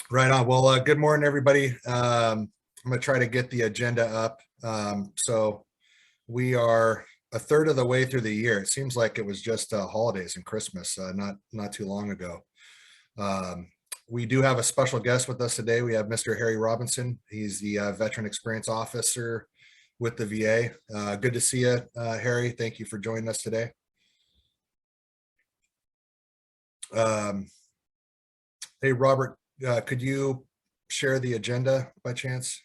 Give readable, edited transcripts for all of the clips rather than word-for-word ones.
Right on. Well, good morning, everybody. I'm going to try to get the agenda up. So we are a third of the way through the year. It seems like it was just holidays and Christmas, not too long ago. We do have a special guest with us today. We have Mr. Harry Robinson. He's the Veteran Experience Officer with the VA. Good to see you, Harry. Thank you for joining us today. Hey, Robert, could you share the agenda by chance?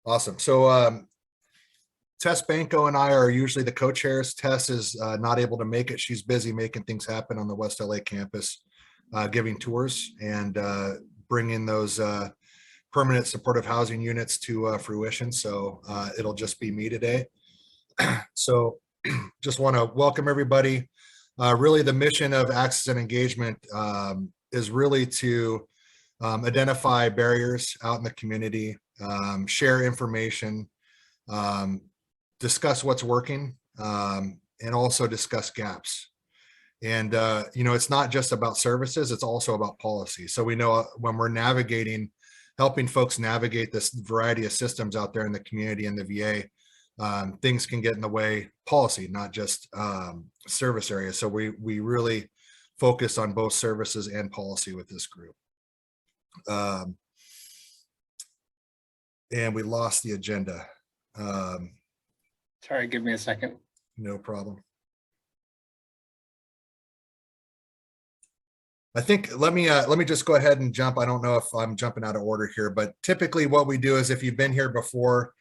Awesome. So Tess Banco and I are usually the co-chairs. Tess is not able to make it. She's busy making things happen on the West LA campus, giving tours and bringing those permanent supportive housing units to fruition. So it'll just be me today. So just want to welcome everybody. Really the mission of Access and Engagement is really to identify barriers out in the community, share information, discuss what's working, and also discuss gaps. And, it's not just about services, it's also about policy. So we know when we're navigating, helping folks navigate this variety of systems out there in the community and the VA, things can get in the way, policy, not just service areas. So we really focus on both services and policy with this group. And we lost the agenda. Sorry, give me a second. No problem. I think let me just go ahead and jump. I don't know if I'm jumping out of order here, but typically what we do is if you've been here before,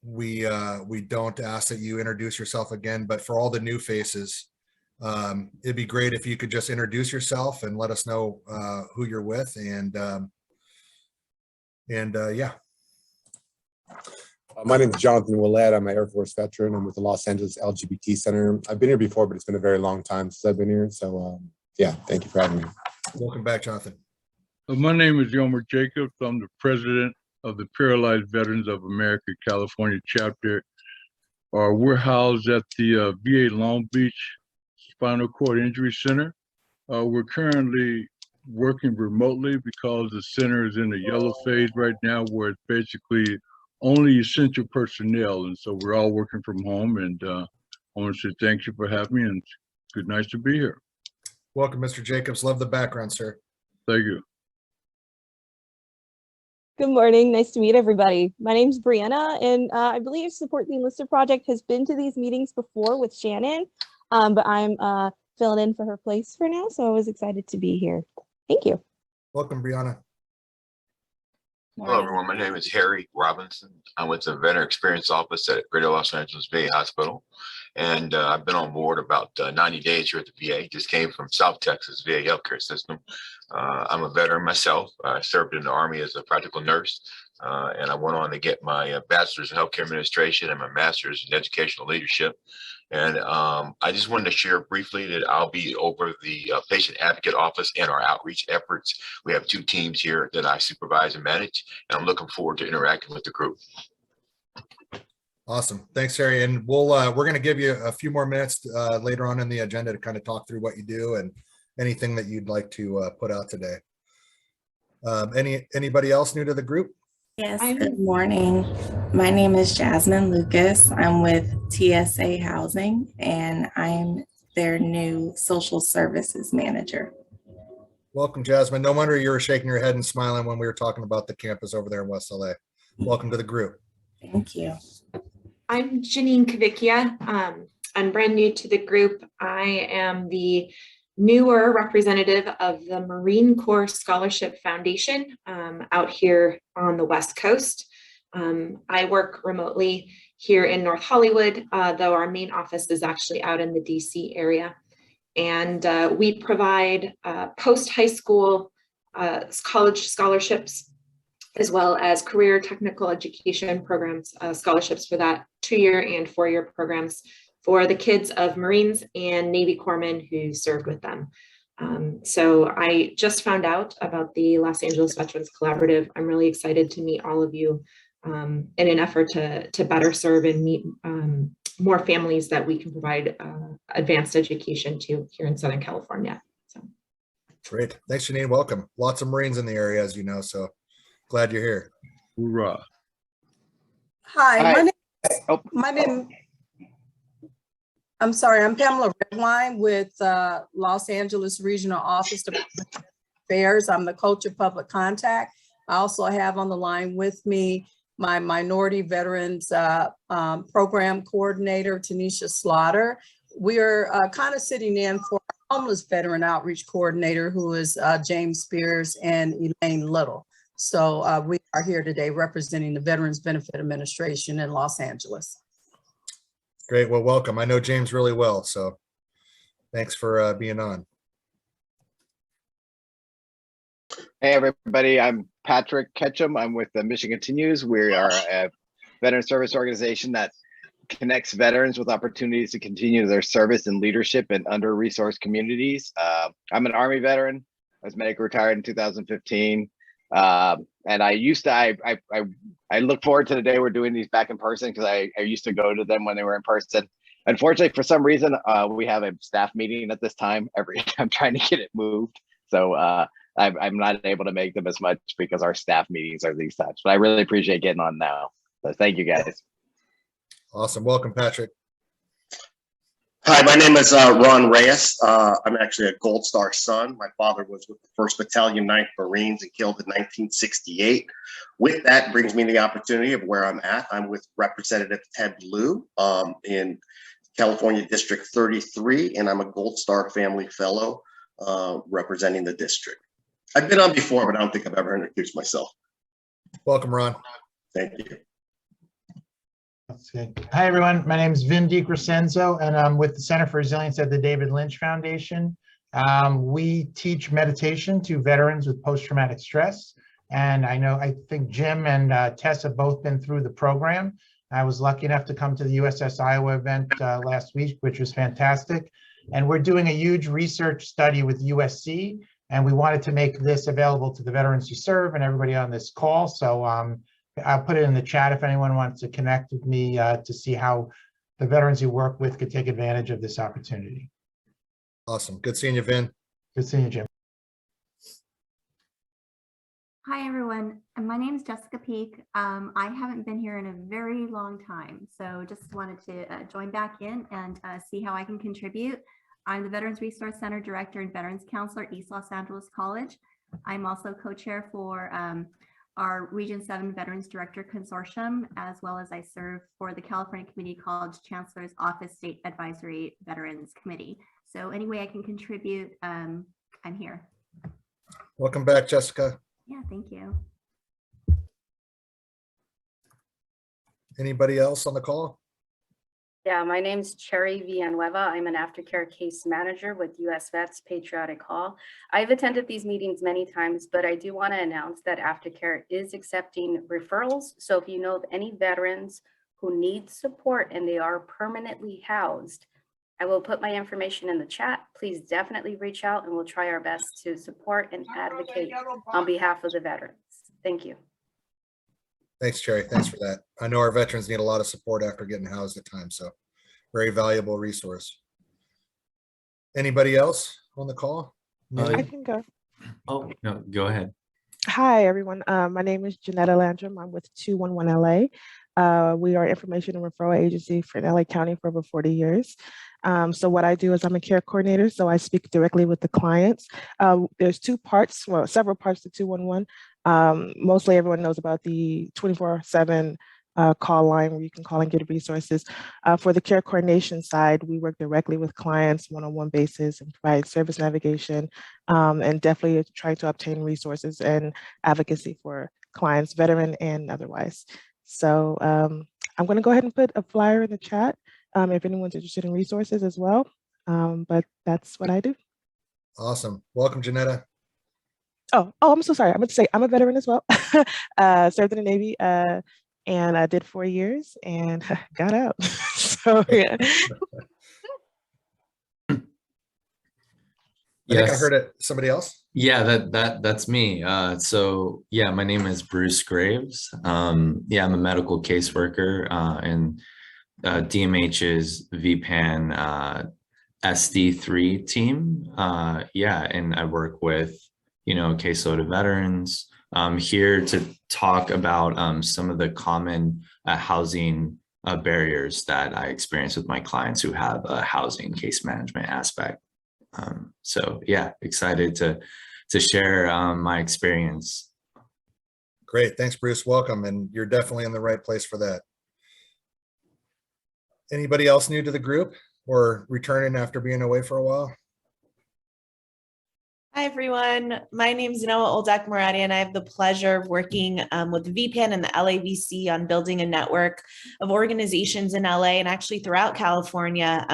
we don't ask that you introduce yourself again, but for all the new faces, it'd be great if you could just introduce yourself and let us know who you're with, and yeah. My name is Jonathan Willett. I'm an Air Force veteran. I'm with the Los Angeles LGBT Center. I've been here before, but it's been a very long time since I've been here. So yeah, thank you for having me. Welcome back, Jonathan. My name is Yomer Jacobs. I'm the president of the Paralyzed Veterans of America, California chapter. We're housed at the VA Long Beach Spinal Cord Injury Center. We're currently working remotely because the center is in the yellow phase right now, where it's basically only essential personnel. And so we're all working from home, and I want to say thank you for having me, and it's good, nice to be here. Welcome, Mr. Jacobs. Love the background, sir. Thank you. Good morning. Nice to meet everybody. My name is Brianna, and I believe Support the Enlisted Project has been to these meetings before with Shannon, but I'm filling in for her place for now, so I was excited to be here. Thank you. Welcome, Brianna. Hello, everyone. My name is Harry Robinson. I'm with the Veteran Experience Office at Greater Los Angeles VA Hospital. And I've been on board about 90 days here at the VA. Just came from South Texas VA healthcare system. I'm a veteran myself. I served in the Army as a practical nurse. And I went on to get my bachelor's in healthcare administration and my master's in educational leadership. And I just wanted to share briefly that I'll be over the patient advocate office and our outreach efforts. We have 2 teams here that I supervise and manage, and I'm looking forward to interacting with the group. Awesome. Thanks, Harry. And we're going to give you a few more minutes later on in the agenda to kind of talk through what you do and anything that you'd like to put out today. Anybody else new to the group? Yes, good morning. My name is Jasmine Lucas. I'm with TSA Housing, and I'm their new social services manager. Welcome, Jasmine. No wonder you were shaking your head and smiling when we were talking about the campus over there in West LA. Welcome to the group. Thank you. I'm Janine Kavickia. I'm brand new to the group. I am the newer representative of the Marine Corps Scholarship Foundation out here on the West Coast. I work remotely here in North Hollywood, though our main office is actually out in the DC area. And we provide post-high school college scholarships, as well as career technical education programs, scholarships for that 2-year and 4-year programs for the kids of Marines and Navy corpsmen who served with them. So I just found out about the Los Angeles Veterans Collaborative. I'm really excited to meet all of you in an effort to better serve and meet more families that we can provide advanced education to here in Southern California. So Great. Thanks, Janine. Welcome. Lots of Marines in the area, as you know, so glad you're here. Hoorah. Hi, I'm sorry, I'm Pamela Redwine with Los Angeles Regional Office of Affairs. I'm the coach of public contact. I also have on the line with me my Minority Veterans Program Coordinator, Tanisha Slaughter. We are kind of sitting in for our homeless veteran outreach coordinator, who is James Spears and Elaine Little. So we are here today representing the Veterans Benefit Administration in Los Angeles. Great. Well, welcome. I know James really well, so thanks for being on. Hey, everybody. I'm Patrick Ketchum. I'm with the Mission Continues. We are a veteran service organization that connects veterans with opportunities to continue their service and leadership in under-resourced communities. I'm an Army veteran. I was medically retired in 2015. And I used to, I look forward to the day we're doing these back in person, because I used to go to them when they were in person. Unfortunately, for some reason, we have a staff meeting at this time. I'm trying to get it moved. So I'm not able to make them as much because our staff meetings are these times, but I really appreciate getting on now. So thank you, guys. Awesome. Welcome, Patrick. Hi, my name is Ron Reyes. I'm actually a Gold Star son. My father was with the 1st Battalion, 9th Marines, and killed in 1968. With that brings me the opportunity of where I'm at. I'm with Representative Ted Lieu in California District 33, and I'm a Gold Star Family Fellow representing the district. I've been on before, but I don't think I've ever introduced myself. Welcome, Ron. Thank you. That's good. Hi, everyone. My name is Vin DiCrescenzo, and I'm with the Center for Resilience at the David Lynch Foundation. We teach meditation to veterans with post-traumatic stress. And I think Jim and Tess have both been through the program. I was lucky enough to come to the USS Iowa event last week, which was fantastic. And we're doing a huge research study with USC, and we wanted to make this available to the veterans who serve and everybody on this call. So I'll put it in the chat if anyone wants to connect with me to see how the veterans you work with could take advantage of this opportunity. Awesome. Good seeing you, Vin. Good seeing you, Jim. Hi, everyone. My name is Jessica Peak. I haven't been here in a very long time, so just wanted to join back in and see how I can contribute. I'm the Veterans Resource Center Director and Veterans Counselor at East Los Angeles College. I'm also co-chair for our Region 7 Veterans Director Consortium, as well as I serve for the California Community College Chancellor's Office State Advisory Veterans Committee. So any way I can contribute, I'm here. Welcome back, Jessica. Yeah, thank you. Anybody else on the call? Yeah, my name's Cherry Villanueva. I'm an aftercare case manager with US Vets Patriotic Hall. I've attended these meetings many times, but I do want to announce that aftercare is accepting referrals. So if you know of any veterans who need support and they are permanently housed, I will put my information in the chat. Please definitely reach out and we'll try our best to support and advocate on behalf of the veterans. Thank you. Thanks, Cherry. Thanks for that. I know our veterans need a lot of support after getting housed at times, so very valuable resource. Anybody else on the call? I can go. Oh, no, go ahead. Hi, everyone. My name is Janetta Landrum. I'm with 211 LA. We are an information and referral agency for LA County for over 40 years. So what I do is I'm a care coordinator, so I speak directly with the clients. There's two parts, well, several parts to 211. Mostly everyone knows about the 24/7 call line where you can call and get resources. For the care coordination side, we work directly with clients one-on-one basis and provide service navigation and definitely try to obtain resources and advocacy for clients, veteran and otherwise. So I'm going to go ahead and put a flyer in the chat if anyone's interested in resources as well. But that's what I do. Awesome. Welcome, Janetta. Oh, I'm so sorry. I meant to say I'm a veteran as well. Served in the Navy and I did 4 years and got out. So yeah. I think I Yes. heard it. Somebody else? Yeah, that's me. So yeah, my name is Bruce Graves. Yeah, I'm a medical caseworker in DMH's VPAN SD3 team. Yeah, and I work with, caseload of veterans. I'm here to talk about some of the common housing barriers that I experience with my clients who have a housing case management aspect. So yeah, excited to share my experience. Great. Thanks, Bruce. Welcome. And you're definitely in the right place for that. Anybody else new to the group or returning after being away for a while? Hi, everyone. My name is Noah Oldak Muradi, and I have the pleasure of working with the VPAN and the LAVC on building a network of organizations in LA and actually throughout California,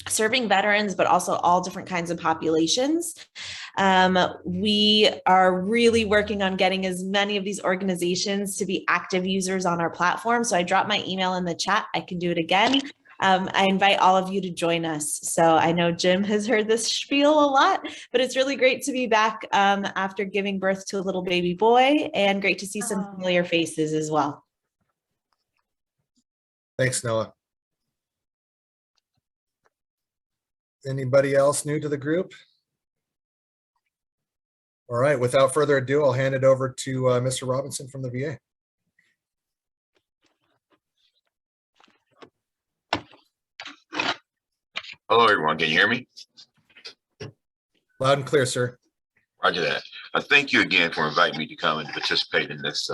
serving veterans, but also all different kinds of populations. We are really working on getting as many of these organizations to be active users on our platform. So I dropped my email in the chat. I can do it again. I invite all of you to join us. So I know Jim has heard this spiel a lot, but it's really great to be back after giving birth to a little baby boy, and great to see some familiar faces as well. Thanks, Noah. Anybody else new to the group? All right, without further ado, I'll hand it over to Mr. Robinson from the VA. Hello, everyone. Can you hear me? Loud and clear, sir. Roger that. Thank you again for inviting me to come and participate in this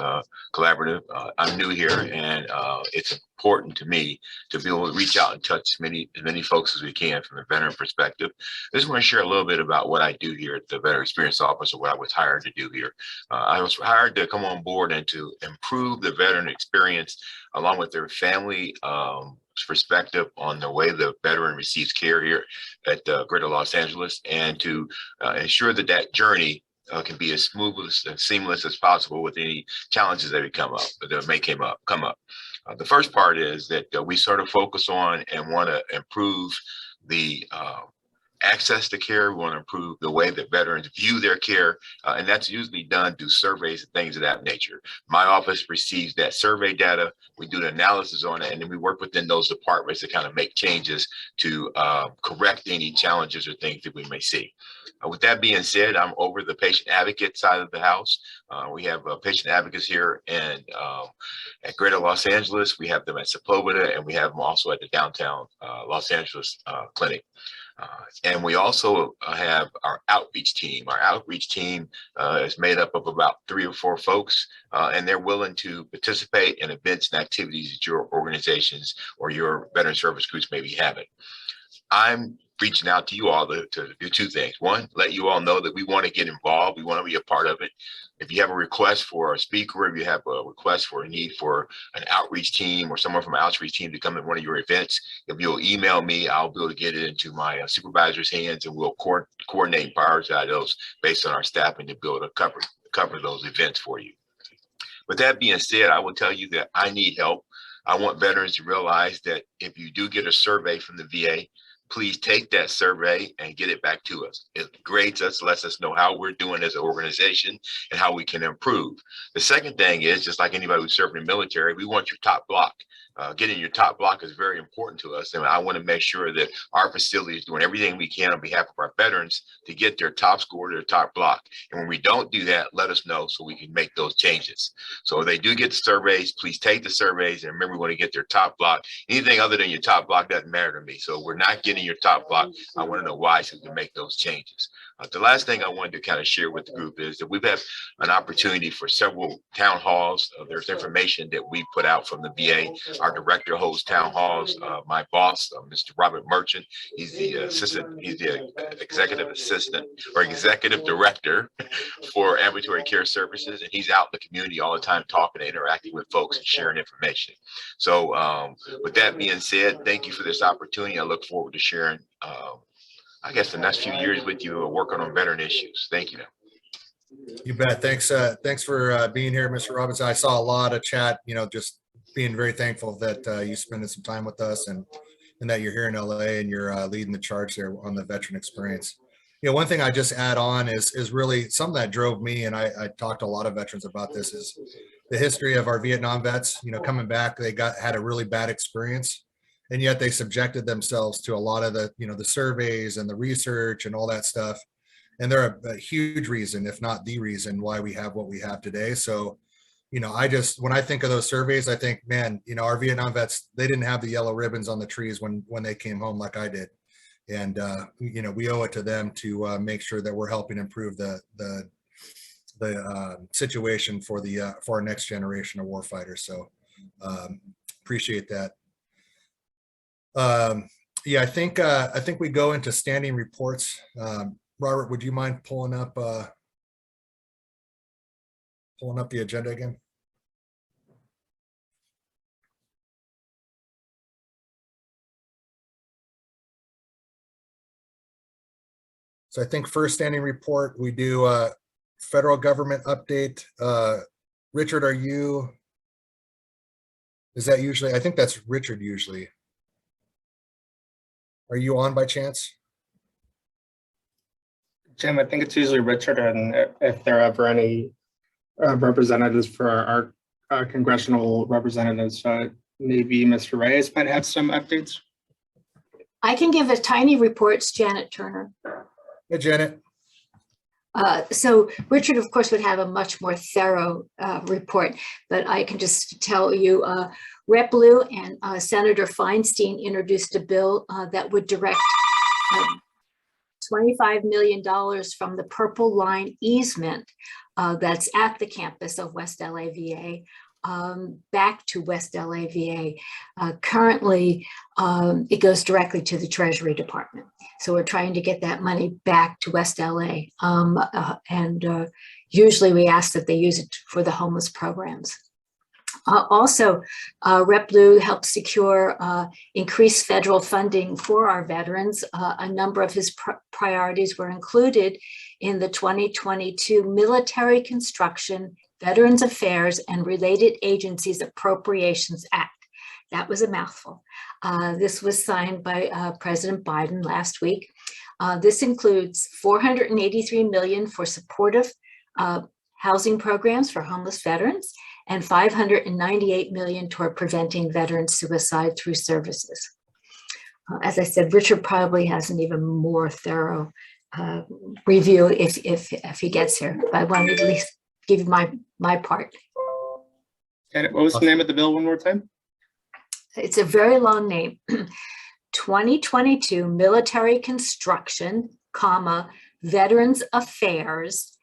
collaborative. I'm new here, and it's important to me to be able to reach out and touch as many folks as we can from a veteran perspective. I just want to share a little bit about what I do here at the Veteran Experience Office, or what I was hired to do here. I was hired to come on board and to improve the veteran experience along with their family perspective on the way the veteran receives care here at Greater Los Angeles, and to ensure that that journey can be as smooth and seamless as possible with any challenges that may come up. The first part is that we sort of focus on and want to improve the access to care. We want to improve the way that veterans view their care, and that's usually done through surveys and things of that nature. My office receives that survey data. We do the analysis on it, and then we work within those departments to kind of make changes to correct any challenges or things that we may see. With that being said, I'm over the patient advocate side of the house. We have patient advocates here at Greater Los Angeles. We have them at Sepulveda, and we have them also at the downtown Los Angeles clinic. And we also have our outreach team. Our outreach team is made up of about 3 or 4 folks, and they're willing to participate in events and activities that your organizations or your veteran service groups may be having. I'm reaching out to you all to do 2 things. One, let you all know that we want to get involved. We want to be a part of it. If you have a request for a speaker, if you have a request for a need for an outreach team or someone from an outreach team to come to one of your events, if you'll email me, I'll be able to get it into my supervisor's hands, and we'll coordinate and prioritize those based on our staffing to be able to cover those events for you. With that being said, I will tell you that I need help. I want veterans to realize that if you do get a survey from the VA, please take that survey and get it back to us. It grades us, lets us know how we're doing as an organization and how we can improve. The second thing is, just like anybody who's serving in the military, we want your top block. Getting your top block is very important to us, and I want to make sure that our facility is doing everything we can on behalf of our veterans to get their top score, their top block. And when we don't do that, let us know so we can make those changes. So if they do get the surveys, please take the surveys, and remember, we want to get their top block. Anything other than your top block doesn't matter to me. So we're not getting your top block. I want to know why, so we can make those changes. The last thing I wanted to kind of share with the group is that we've had an opportunity for several town halls. There's information that we put out from the VA. Our director hosts town halls. My boss, Mr. Robert Merchant, he's the executive assistant or executive director for ambulatory care services, and he's out in the community all the time talking and interacting with folks and sharing information. So with that being said, thank you for this opportunity. I look forward to sharing I guess the next few years with you working on veteran issues. Thank you. You bet. Thanks. Thanks for being here, Mr. Robinson. I saw a lot of chat, just being very thankful that you spending some time with us and that you're here in LA and you're leading the charge there on the veteran experience. one thing I just add on is really something that drove me, and I talked to a lot of veterans about this, is the history of our Vietnam vets. Coming back, they had a really bad experience, and yet they subjected themselves to a lot of the the surveys and the research and all that stuff, and they're a huge reason, if not the reason, why we have what we have today. So when I think of those surveys, I think, man, our Vietnam vets, they didn't have the yellow ribbons on the trees when they came home like I did. And, we owe it to them to make sure that we're helping improve the situation for our next generation of warfighters. So appreciate that. Yeah, I think we go into standing reports. Robert, would you mind pulling up the agenda again? So I think first standing report, we do a federal government update. Richard, is that usually, I think that's Richard usually. Are you on by chance? Jim, I think it's usually Richard, and if there are ever any representatives for our congressional representatives, maybe Mr. Reyes might have some updates. I can give a tiny report. It's Janet Turner. Hey, Janet. So Richard, of course, would have a much more thorough report, but I can just tell you, Rep. Lou and Senator Feinstein introduced a bill that would direct $25 million from the Purple Line easement that's at the campus of West LAVA back to West LAVA. Currently, it goes directly to the Treasury Department. So we're trying to get that money back to West LA. And usually we ask that they use it for the homeless programs. Also, Rep. Lou helped secure increased federal funding for our veterans. A number of his priorities were included in the 2022 Military Construction, Veterans Affairs, and Related Agencies Appropriations Act. That was a mouthful. This was signed by President Biden last week. This includes $483 million for supportive housing programs for homeless veterans and $598 million toward preventing veteran suicide through services. As I said, Richard probably has an even more thorough review if he gets here. But I wanted to at least give you my part. And what was the name of the bill one more time? It's a very long name. 2022 Military Construction, Veterans Affairs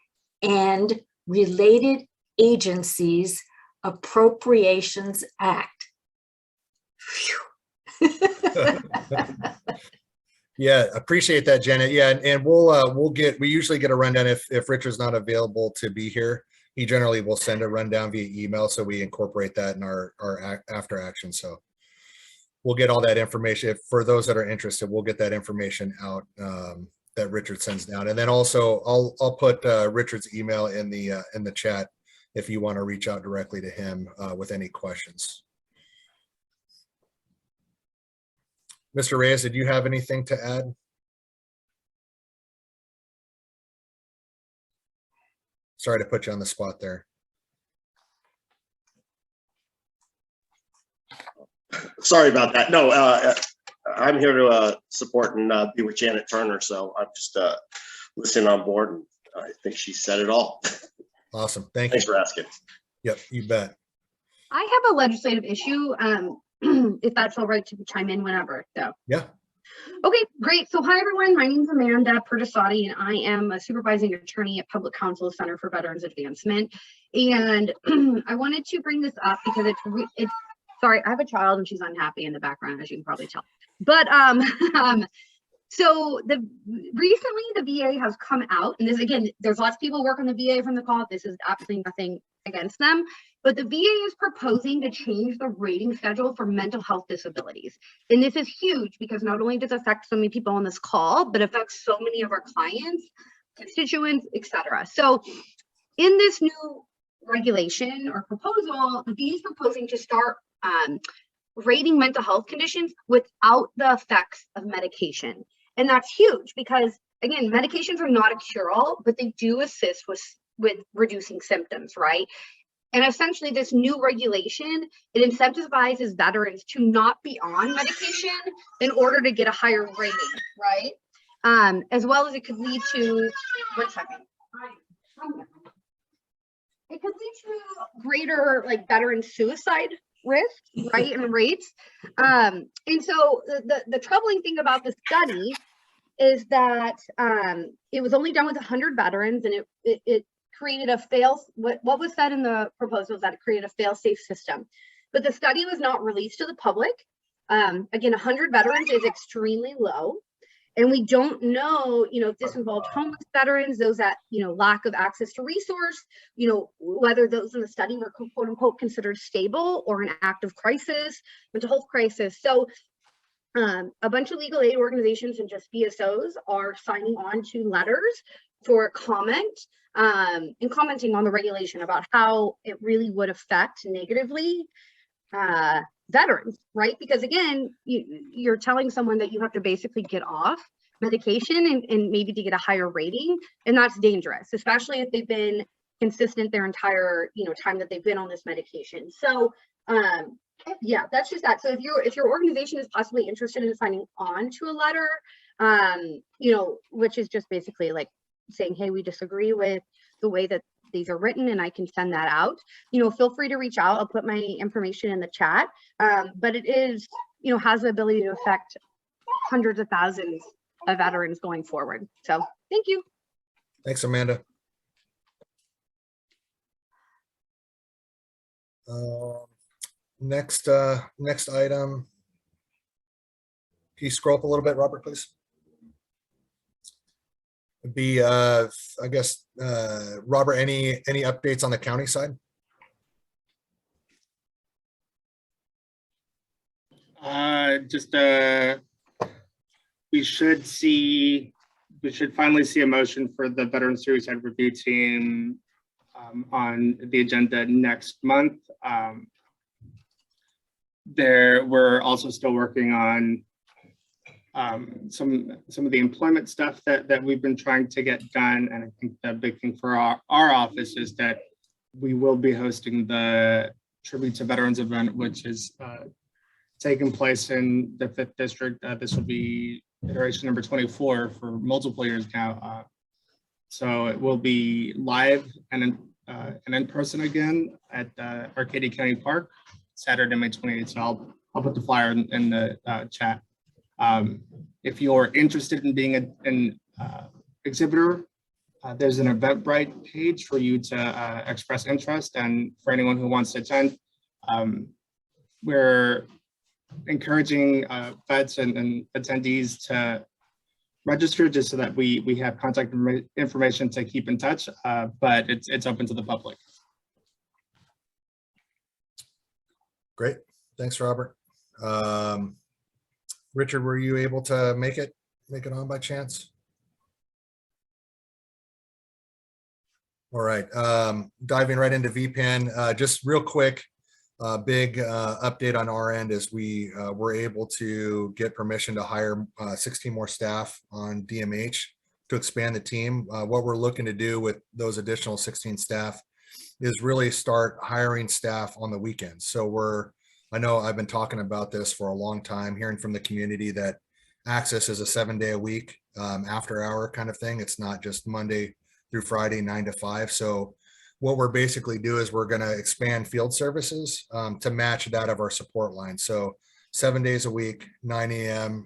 and Related Agencies Appropriations Act. Yeah, appreciate that, Janet. Yeah, and we usually get a rundown if Richard's not available to be here. He generally will send a rundown via email, so we incorporate that in our after action. So we'll get all that information. For those that are interested, we'll get that information out that Richard sends down, and then also I'll put Richard's email in the chat if you want to reach out directly to him with any questions. Mr. Reyes, did you have anything to add? Sorry to put you on the spot there. Sorry about that. No, I'm here to support and be with Janet Turner. So I'm just listening on board, and I think she said it all. Awesome. Thanks for asking. Yep, you bet. I have a legislative issue, if that's all right to chime in whenever. So yeah. Okay, great. So hi everyone, my name is Amanda Pertisati, and I am a supervising attorney at Public Counsel Center for Veterans Advancement. And I wanted to bring this up because it's sorry, I have a child and she's unhappy in the background, as you can probably tell. But so recently the VA has come out, and this again, there's lots of people who work on the VA from the call. This is absolutely nothing against them, but the VA is proposing to change the rating schedule for mental health disabilities. And this is huge because not only does it affect so many people on this call, but affects so many of our clients, constituents, etc. So in this new regulation or proposal, the VA is proposing to start rating mental health conditions without the effects of medication. And that's huge because again, medications are not a cure-all, but they do assist with reducing symptoms, right? And essentially this new regulation, it incentivizes veterans to not be on medication in order to get a higher rating, right? As well as it could lead to, one second. It could lead to greater like veteran suicide risk, right, and rates. And so the troubling thing about the study is that it was only done with 100 veterans, and it created a what was said in the proposal is that it created a fail-safe system. But the study was not released to the public. Again, 100 veterans is extremely low. And we don't know, if this involved homeless veterans, those that, lack of access to resource, whether those in the study were quote unquote considered stable or an active crisis, mental health crisis. So a bunch of legal aid organizations and just BSOs are signing on to letters for comment and commenting on the regulation about how it really would affect negatively veterans, right? Because again, you're telling someone that you have to basically get off medication and maybe to get a higher rating, and that's dangerous, especially if they've been consistent their entire time that they've been on this medication. So yeah, that's just that. So if your organization is possibly interested in signing on to a letter, which is just basically like saying, hey, we disagree with the way that these are written, and I can send that out, feel free to reach out. I'll put my information in the chat. But it is, has the ability to affect hundreds of thousands of veterans going forward. So thank you. Thanks, Amanda. Next item. Can you scroll up a little bit, Robert, please? It'd be, I guess, Robert, any updates on the county side? We should finally see a motion for the Veteran Suicide Review Team on the agenda next month. We're also still working on some of the employment stuff that we've been trying to get done. And I think the big thing for our office is that we will be hosting the Tribute to Veterans event, which is taking place in the 5th District. This will be iteration number 24 for multiple years now. So it will be live and in person again at Arcadia County Park, Saturday, May 28th. So I'll put the flyer in the chat. If you're interested in being an exhibitor, there's an Eventbrite page for you to express interest, and for anyone who wants to attend. We're encouraging vets and attendees to register just so that we have contact information to keep in touch, but it's open to the public. Great, thanks, Robert. Richard, were you able to make it on by chance? All right, diving right into VPN, just real quick, big update on our end is we were able to get permission to hire 16 more staff on DMH to expand the team. What we're looking to do with those additional 16 staff is really start hiring staff on the weekends. So I know I've been talking about this for a long time, hearing from the community that Access is a 7-day-a-week after hour kind of thing. It's not just Monday through Friday, 9 to 5. So what we're basically do is we're going to expand field services to match that of our support line. So 7 days a week, 9 a.m.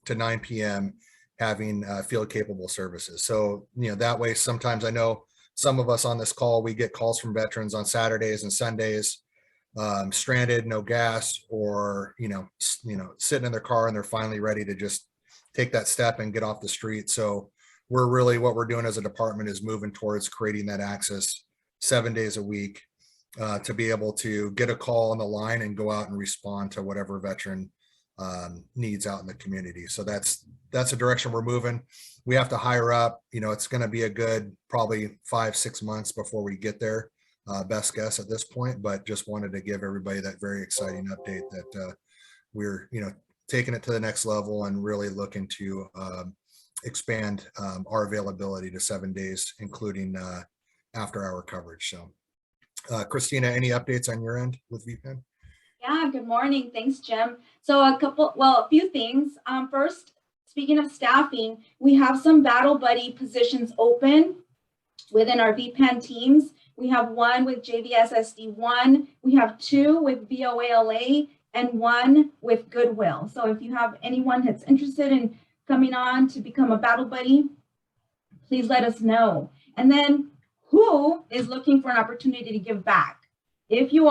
To 9 p.m. having field capable services. So, that way, sometimes I know some of us on this call, we get calls from veterans on Saturdays and Sundays, stranded, no gas, or, sitting in their car and they're finally ready to just take that step and get off the street. So what we're doing as a department is moving towards creating that access 7 days a week to be able to get a call on the line and go out and respond to whatever veteran needs out in the community. So that's the direction we're moving. We have to hire up, it's going to be a good probably 5-6 months before we get there, best guess at this point, but just wanted to give everybody that very exciting update that we're taking it to the next level and really looking to expand our availability to 7 days, including after hour coverage. So Christina, any updates on your end with VPN? Yeah, good morning. Thanks, Jim. So a few things. First, speaking of staffing, we have some battle buddy positions open within our VPN teams. We have one with JVS SD1, we have 2 with VOALA, and 1 with Goodwill. So if you have anyone that's interested in coming on to become a battle buddy, please let us know. And then who is looking for an opportunity to give back? If you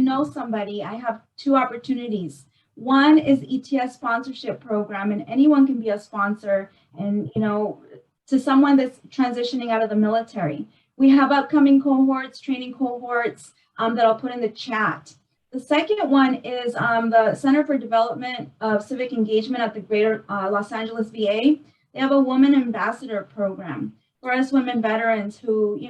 know somebody, I have 2 opportunities. One is ETS sponsorship program, and anyone can be a sponsor, and to someone that's transitioning out of the military. We have upcoming cohorts, training cohorts that I'll put in the chat. The second one is the Center for Development of Civic Engagement at the Greater Los Angeles VA. They have a woman ambassador program for us women veterans who,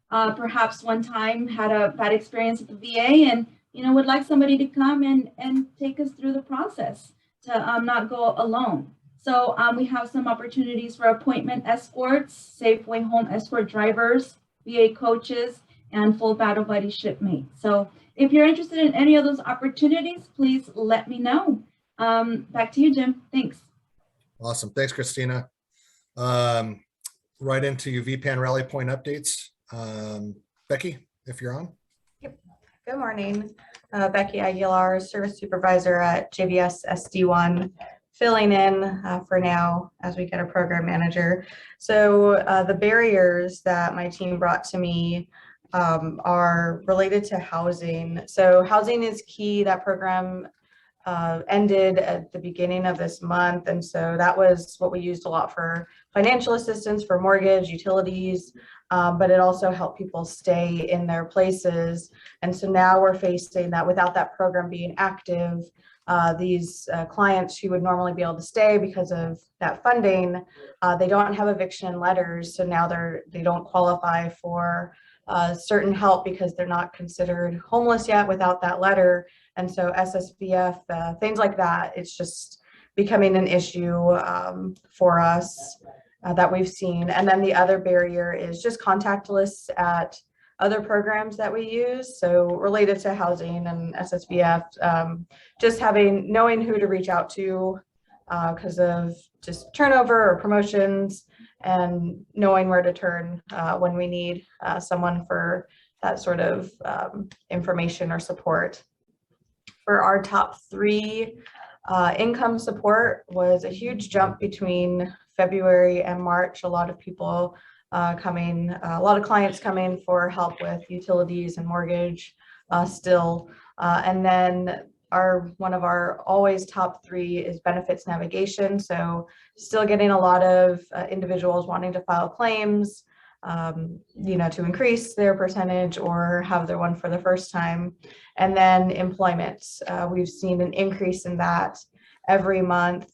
perhaps one time had a bad experience at the VA and, would like somebody to come and take us through the process to not go alone. So we have some opportunities for appointment escorts, Safeway home escort drivers, VA coaches, and full battle buddy shipmates. So if you're interested in any of those opportunities, please let me know. Back to you, Jim. Thanks. Awesome. Thanks, Christina. Right into your VPN rally point updates. Becky, if you're on. Yep. Good morning. Becky Aguilar, Service Supervisor at JVS SD1, filling in for now as we get a program manager. So the barriers that my team brought to me are related to housing. So housing is key. That program ended at the beginning of this month. And so that was what we used a lot for financial assistance, for mortgage, utilities, but it also helped people stay in their places. And so now we're facing that without that program being active, these clients who would normally be able to stay because of that funding, they don't have eviction letters. So now they don't qualify for certain help because they're not considered homeless yet without that letter. And so SSVF, things like that, it's just becoming an issue for us that we've seen. And then the other barrier is just contact lists at other programs that we use. So related to housing and SSVF, just knowing who to reach out to because of just turnover or promotions, and knowing where to turn when we need someone for that sort of information or support. For our top 3, income support was a huge jump between February and March. A lot of people coming, a lot of clients coming for help with utilities and mortgage still. And then one of our always top 3 is benefits navigation. So still getting a lot of individuals wanting to file claims, to increase their percentage or have their one for the first time. And then employment, we've seen an increase in that every month.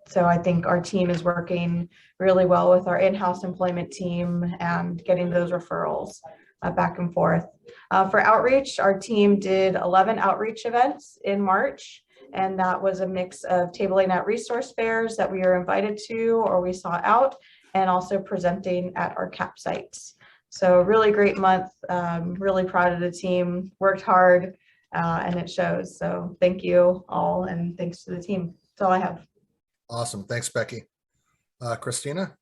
So I think our team is working really well with our in-house employment team and getting those referrals back and forth. For outreach, our team did 11 outreach events in March, and that was a mix of tabling at resource fairs that we were invited to or we saw out, and also presenting at our CAP sites. So really great month, really proud of the team, worked hard, and it shows. So thank you all, and thanks to the team. That's all I have. Awesome. Thanks, Becky. Christina?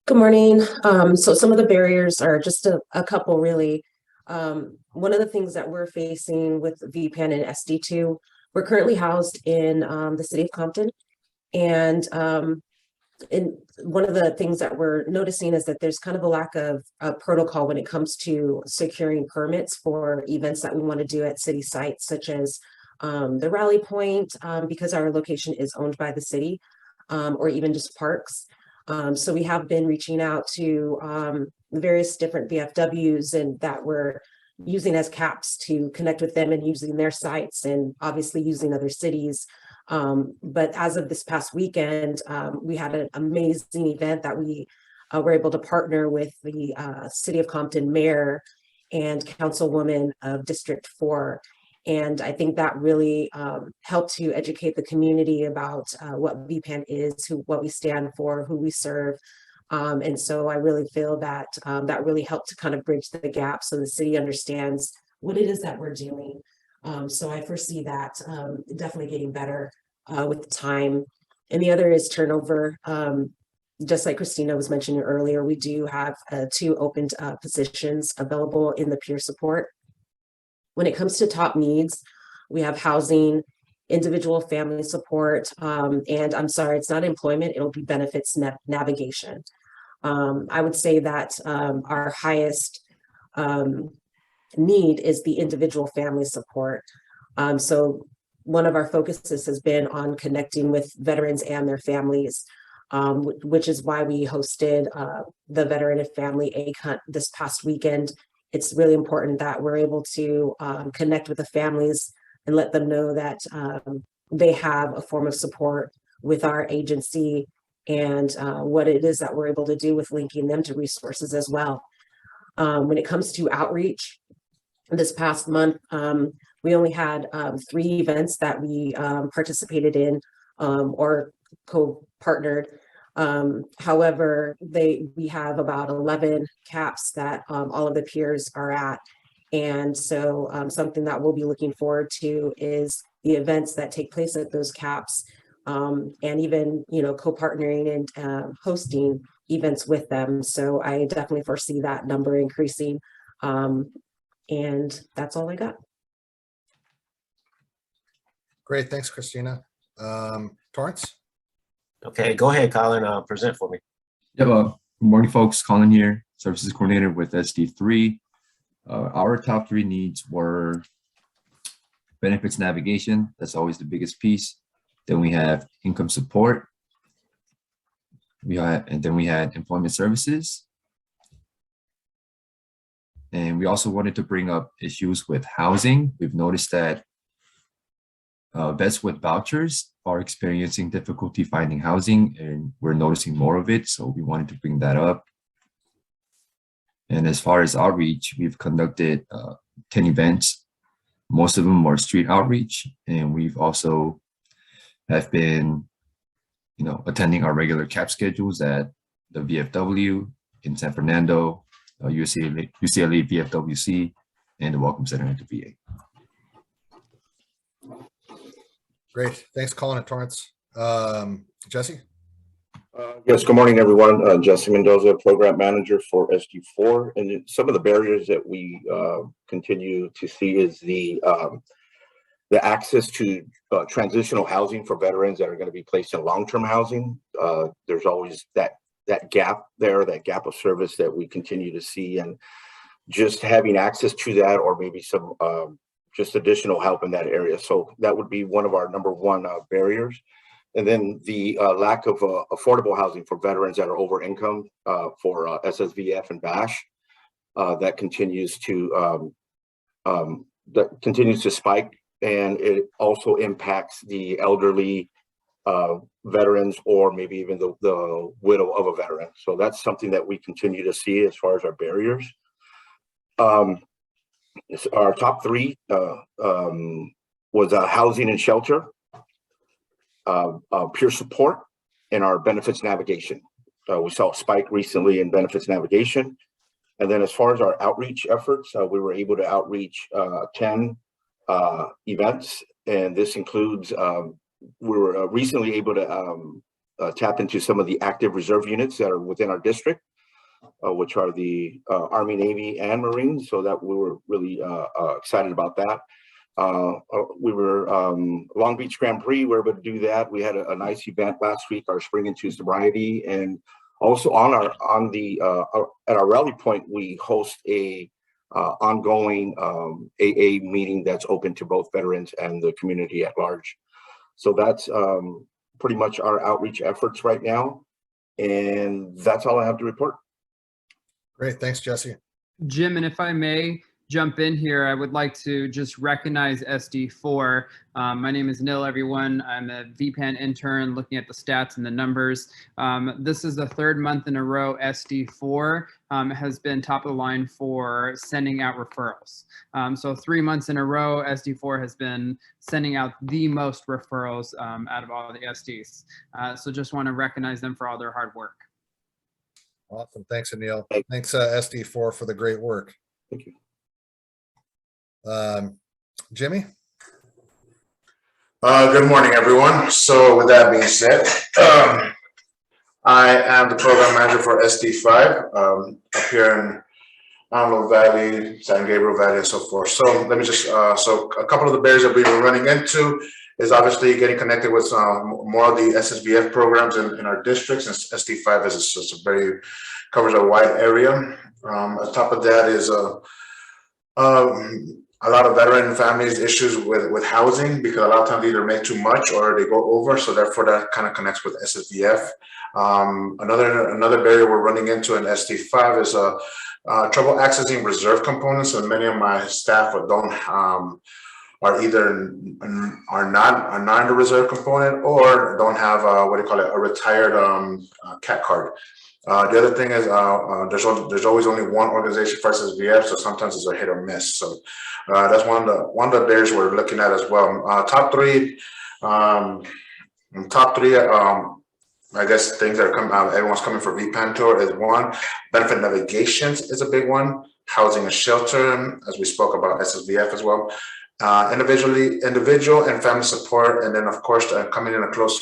Good morning. So some of the barriers are just a couple really. One of the things that we're facing with VPN and SD2, we're currently housed in the city of Compton. And one of the things that we're noticing is that there's kind of a lack of protocol when it comes to securing permits for events that we want to do at city sites, such as the rally point, because our location is owned by the city, or even just parks. So we have been reaching out to various different VFWs and that we're using as caps to connect with them and using their sites and obviously using other cities. But as of this past weekend, we had an amazing event that we were able to partner with the City of Compton Mayor and Councilwoman of District 4. And I think that really helped to educate the community about what VPAN is, what we stand for, who we serve. And so I really feel that that really helped to kind of bridge the gap so the city understands what it is that we're doing. So I foresee that definitely getting better with time. And the other is turnover. Just like Christina was mentioning earlier, we do have 2 opened positions available in the peer support. When it comes to top needs, we have housing, individual family support, and I'm sorry, it's not employment, it'll be benefits navigation. I would say that our highest need is the individual family support. So one of our focuses has been on connecting with veterans and their families, which is why we hosted the Veteran and Family Egg Hunt this past weekend. It's really important that we're able to connect with the families and let them know that they have a form of support with our agency and what it is that we're able to do with linking them to resources as well. When it comes to outreach, this past month, we only had 3 events that we participated in or co-partnered. However, we have about 11 caps that all of the peers are at. And so something that we'll be looking forward to is the events that take place at those caps, and even, co-partnering and hosting events with them. So I definitely foresee that number increasing. And that's all I got. Great, thanks, Christina. Torrance? Okay, go ahead, Colin, present for me. Yeah, good morning, folks. Colin here, Services Coordinator with SD3. Our top 3 needs were benefits navigation. That's always the biggest piece. Then we have income support. And then we had employment services. And we also wanted to bring up issues with housing. We've noticed that vets with vouchers are experiencing difficulty finding housing, and we're noticing more of it. So we wanted to bring that up. And as far as outreach, we've conducted 10 events. Most of them are street outreach. And we've also have been, attending our regular CAP schedules at the VFW in San Fernando, UCLA VFWC, and the Welcome Center at the VA. Great, thanks, Colin and Torrance. Jesse? Yes, good morning, everyone. Jesse Mendoza, Program Manager for SD4. And some of the barriers that we continue to see is the access to transitional housing for veterans that are going to be placed in long-term housing. There's always that gap there, that gap of service that we continue to see, and just having access to that, or maybe some just additional help in that area. So that would be one of our number 1 barriers. And then the lack of affordable housing for veterans that are over income for SSVF and BASH that continues to spike, and it also impacts the elderly veterans, or maybe even the widow of a veteran. So that's something that we continue to see as far as our barriers. Our top 3 was housing and shelter, peer support, and our benefits navigation. We saw a spike recently in benefits navigation. And then as far as our outreach efforts, we were able to outreach 10 events. And this includes, we were recently able to tap into some of the active reserve units that are within our district, which are the Army, Navy, and Marines. So that we were really excited about that. We were Long Beach Grand Prix, we were able to do that. We had a nice event last week, our Spring into Sobriety, and also at our rally point, we host a ongoing AA meeting that's open to both veterans and the community at large. So that's pretty much our outreach efforts right now, and that's all I have to report. Great, thanks, Jesse. Jim, and if I may, jump in here, I would like to just recognize SD4. My name is Nil, everyone. I'm a VPAN intern looking at the stats and the numbers. This is the third month in a row SD4 has been top of the line for sending out referrals. So 3 months in a row, SD4 has been sending out the most referrals out of all the SDs. So just want to recognize them for all their hard work. Awesome. Thanks, Anil. Thanks, SD4, for the great work. Thank you. Jimmy? Good morning, everyone. So with that being said, I am the program manager for SD5 up here in Antelope Valley, San Gabriel Valley, and so forth. So let me just, so a couple of the barriers that we were running into is obviously getting connected with more of the SSVF programs in our districts, and SD5 is just a very, covers a wide area. On top of that is a lot of veteran families issues with housing, because a lot of times they either make too much or they go over, so therefore that kind of connects with SSVF. Another barrier we're running into in SD5 is trouble accessing reserve components, and many of my staff don't are either not in the reserve component or don't have what do you call it, a retired CAT card. The other thing is there's always only one organization for SSVF, so sometimes it's a hit or miss. So that's one of the barriers we're looking at as well. Top three, I guess things that are coming out, everyone's coming for VPAN tour is one. Benefit navigations is a big one. Housing and shelter, as we spoke about SSVF as well. Individual and family support, and then of course coming in a close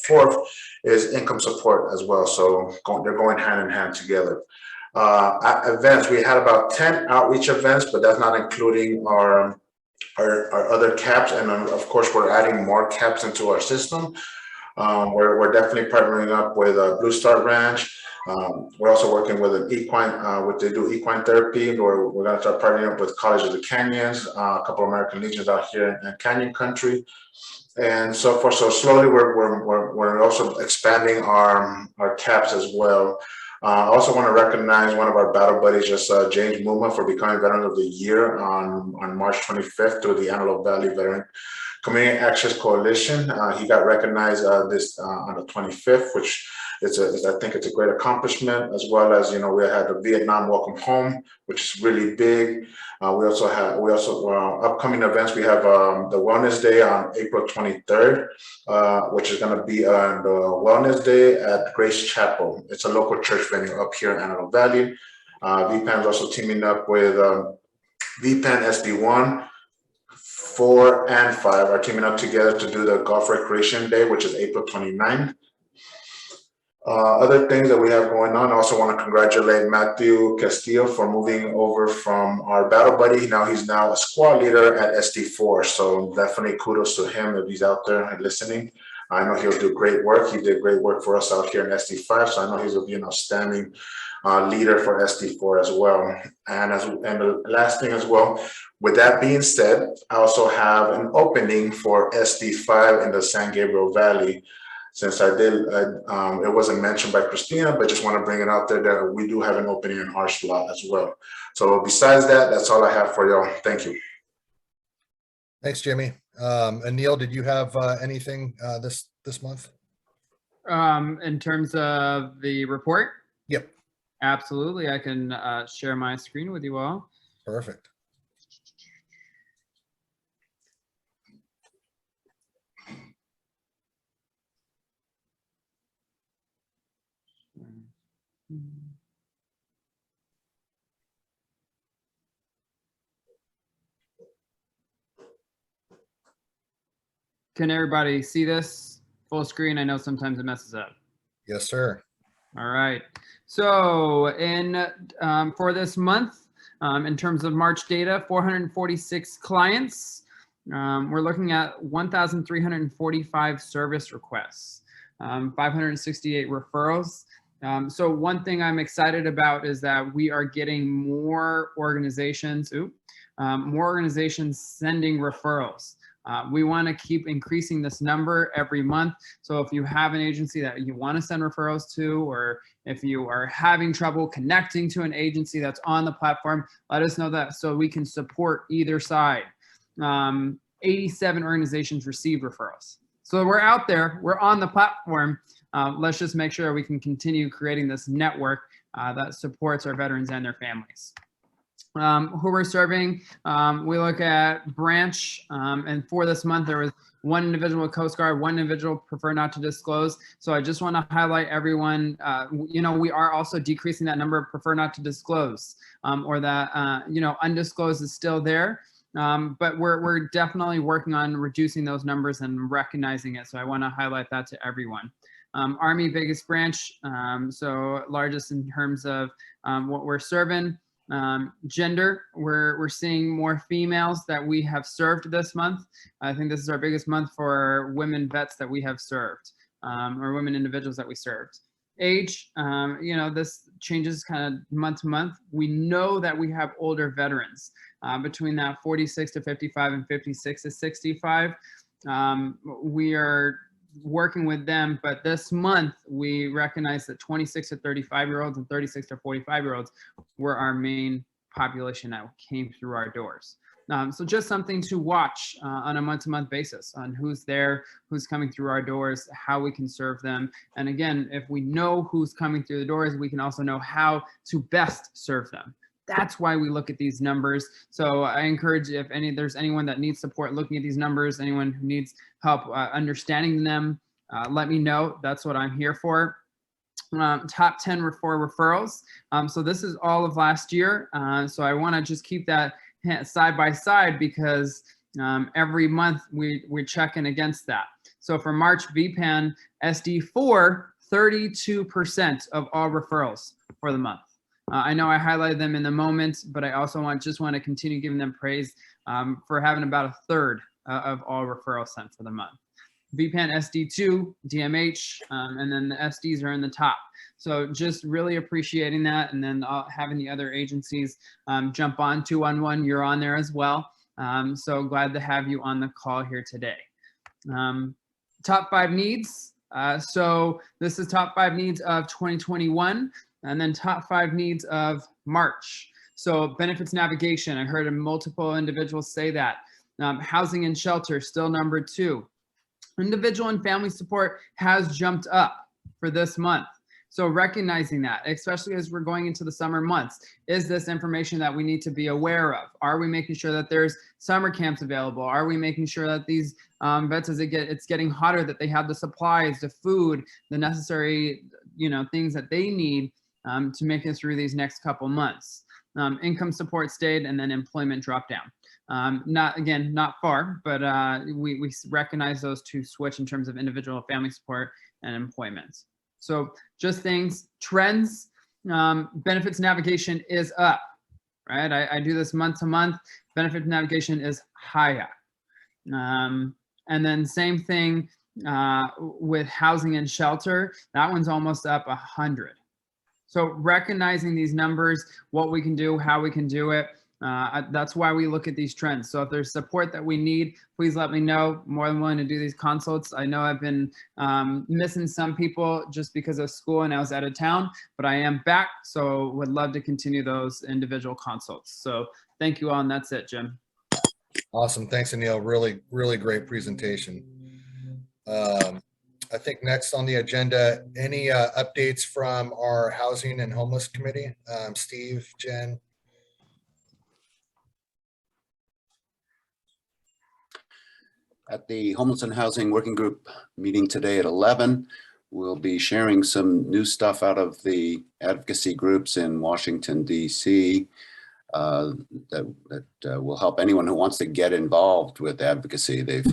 fourth is income support as well. So they're going hand in hand together. At events, we had about 10 outreach events, but that's not including our other caps, and of course we're adding more caps into our system. We're definitely partnering up with Blue Star Ranch. We're also working with an equine, they do equine therapy. We're going to start partnering up with College of the Canyons, a couple of American Legions out here in Canyon Country, and so forth. So slowly we're also expanding our caps as well. I also want to recognize one of our battle buddies, just James Muma, for becoming Veteran of the Year on March 25th through the Antelope Valley Veteran Community Access Coalition. He got recognized this on the 25th, which I think it's a great accomplishment, as well as, you know, we had the Vietnam Welcome Home, which is really big. We also upcoming events. We have the Wellness Day on April 23rd, which is going to be on the Wellness Day at Grace Chapel. It's a local church venue up here in Antelope Valley. VPAN is also teaming up with VPAN SD1. 4 and 5 are teaming up together to do the Golf Recreation Day, which is April 29th. Other things that we have going on, I also want to congratulate Matthew Castillo for moving over from our battle buddy. He's now a squad leader at SD4. So definitely kudos to him if he's out there and listening. I know he'll do great work. He did great work for us out here in SD5. So I know he'll be an outstanding leader for SD4 as well. And the last thing as well, with that being said, I also have an opening for SD5 in the San Gabriel Valley. Since it wasn't mentioned by Christina, but just want to bring it out there that we do have an opening in our slot as well. So besides that, that's all I have for y'all. Thank you. Thanks, Jimmy. Anil, did you have anything this month? In terms of the report? Yep. Absolutely. I can share my screen with you all. Perfect. Can everybody see this full screen? I know sometimes it messes up. Yes, sir. All right. So for this month, in terms of March data, 446 clients. We're looking at 1,345 service requests, 568 referrals. So one thing I'm excited about is that we are getting more organizations sending referrals. We want to keep increasing this number every month. So if you have an agency that you want to send referrals to, or if you are having trouble connecting to an agency that's on the platform, let us know that so we can support either side. 87 organizations received referrals. So we're out there, we're on the platform. Let's just make sure we can continue creating this network that supports our veterans and their families. Who we're serving, we look at branch, and for this month there was one individual with Coast Guard, one individual prefer not to disclose. So I just want to highlight everyone, we are also decreasing that number of prefer not to disclose, or that undisclosed is still there. But we're definitely working on reducing those numbers and recognizing it. So I want to highlight that to everyone. Army biggest branch, so largest in terms of what we're serving. Gender, we're seeing more females that we have served this month. I think this is our biggest month for women vets that we have served, or women individuals that we served. Age, this changes kind of month to month. We know that we have older veterans between that 46 to 55 and 56 to 65. We are working with them, but this month we recognize that 26 to 35-year-olds and 36 to 45-year-olds were our main population that came through our doors. So just something to watch on a month-to-month basis on who's there, who's coming through our doors, how we can serve them. And again, if we know who's coming through the doors, we can also know how to best serve them. That's why we look at these numbers. So I encourage, if there's anyone that needs support looking at these numbers, anyone who needs help understanding them, let me know. That's what I'm here for. Top 10 for referrals. So this is all of last year. So I want to just keep that side by side, because every month we're checking against that. So for March, VPAN SD4, 32% of all referrals for the month. I know I highlighted them in the moment, but I also just want to continue giving them praise for having about a third of all referrals sent for the month. VPAN SD2, DMH, and then the SDs are in the top. So just really appreciating that, and then having the other agencies jump on. 211, you're on there as well. So glad to have you on the call here today. Top 5 needs. So this is top 5 needs of 2021, and then top 5 needs of March. So benefits navigation, I heard multiple individuals say that. Housing and shelter, still number 2. Individual and family support has jumped up for this month. So recognizing that, especially as we're going into the summer months, is this information that we need to be aware of? Are we making sure that there's summer camps available? Are we making sure that these vets, as it's getting hotter, that they have the supplies, the food, the necessary, things that they need to make it through these next couple months? Income support stayed, and then employment dropped down. Not far, but we recognize those two switch in terms of individual family support and employment. So just things, trends, benefits navigation is up, right? I do this month to month. Benefits navigation is higher. And then same thing with housing and shelter. That one's almost up 100. So recognizing these numbers, what we can do, how we can do it, that's why we look at these trends. So if there's support that we need, please let me know. More than willing to do these consults. I know I've been missing some people just because of school and I was out of town, but I am back. So would love to continue those individual consults. So thank you all, and that's it, Jim. Awesome. Thanks, Anil. Really, really great presentation. I think next on the agenda, any updates from our Housing and Homeless Committee? Steve, Jen? At the Homeless and Housing Working Group meeting today at 11, we'll be sharing some new stuff out of the advocacy groups in Washington, D.C. that will help anyone who wants to get involved with advocacy. They've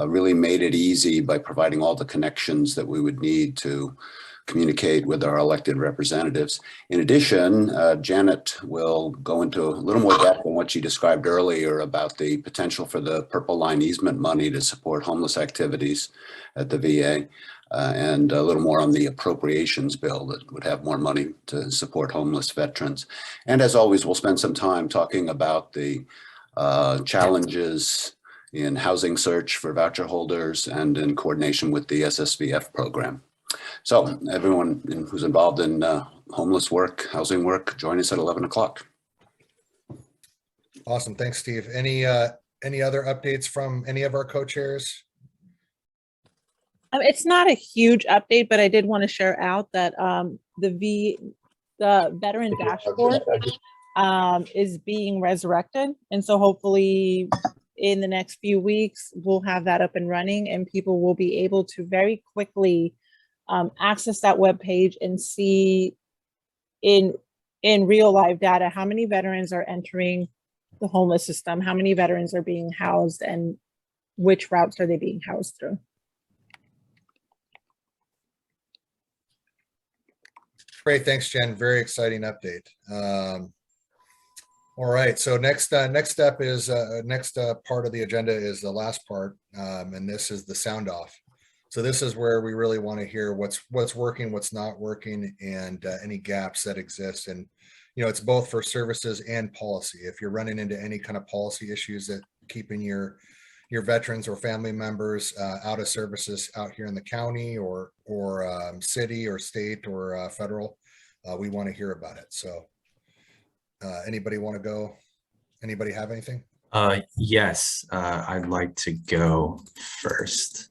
really made it easy by providing all the connections that we would need to communicate with our elected representatives. In addition, Janet will go into a little more depth on what she described earlier about the potential for the Purple Line easement money to support homeless activities at the VA, and a little more on the appropriations bill that would have more money to support homeless veterans. And as always, we'll spend some time talking about the challenges in housing search for voucher holders and in coordination with the SSVF program. So everyone who's involved in homeless work, housing work, join us at 11 o'clock. Awesome. Thanks, Steve. Any other updates from any of our co-chairs? It's not a huge update, but I did want to share out that the veteran dashboard is being resurrected. And so hopefully in the next few weeks, we'll have that up and running and people will be able to very quickly access that webpage and see in real live data how many veterans are entering the homeless system, how many veterans are being housed, and which routes are they being housed through. Great, thanks, Jen. Very exciting update. All right, so next step is next part of the agenda is the last part, and this is the sound off. So this is where we really want to hear what's working, what's not working, and any gaps that exist. And it's both for services and policy. If you're running into any kind of policy issues that keeping your veterans or family members out of services out here in the county or city or state or federal, we want to hear about it. So anybody want to go? Anybody have anything? Yes, I'd like to go first.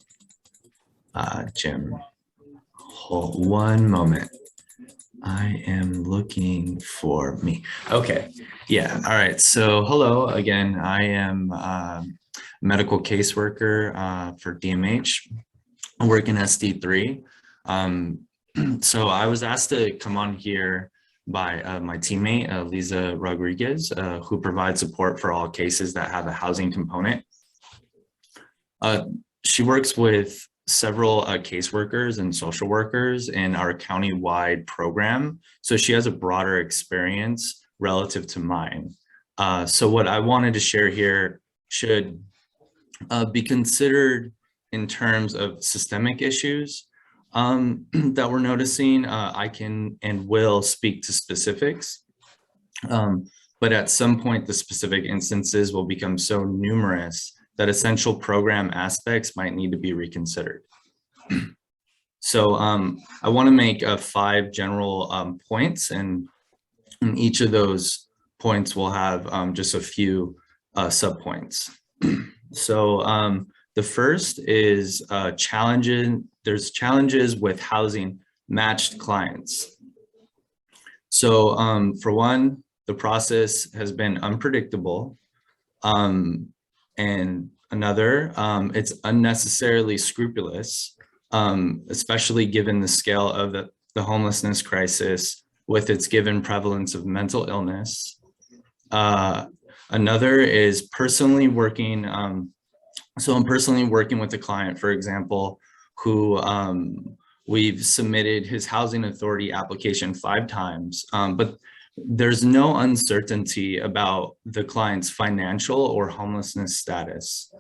Jim, hold one moment. I am looking for me. Okay, yeah, all right. So hello again. I am a medical caseworker for DMH. I work in SD3. So I was asked to come on here by my teammate, Lisa Rodriguez, who provides support for all cases that have a housing component. She works with several caseworkers and social workers in our county-wide program. So she has a broader experience relative to mine. So what I wanted to share here should be considered in terms of systemic issues that we're noticing. I can and will speak to specifics, but at some point the specific instances will become so numerous that essential program aspects might need to be reconsidered. So I want to make 5 general points, and in each of those points will have just a few subpoints. So the first is there's challenges with housing matched clients. So for one, the process has been unpredictable. And another, it's unnecessarily scrupulous, especially given the scale of the homelessness crisis with its given prevalence of mental illness. Another is personally working. So I'm personally working with a client, for example, who we've submitted his housing authority application 5 times, but there's no uncertainty about the client's financial or homelessness status.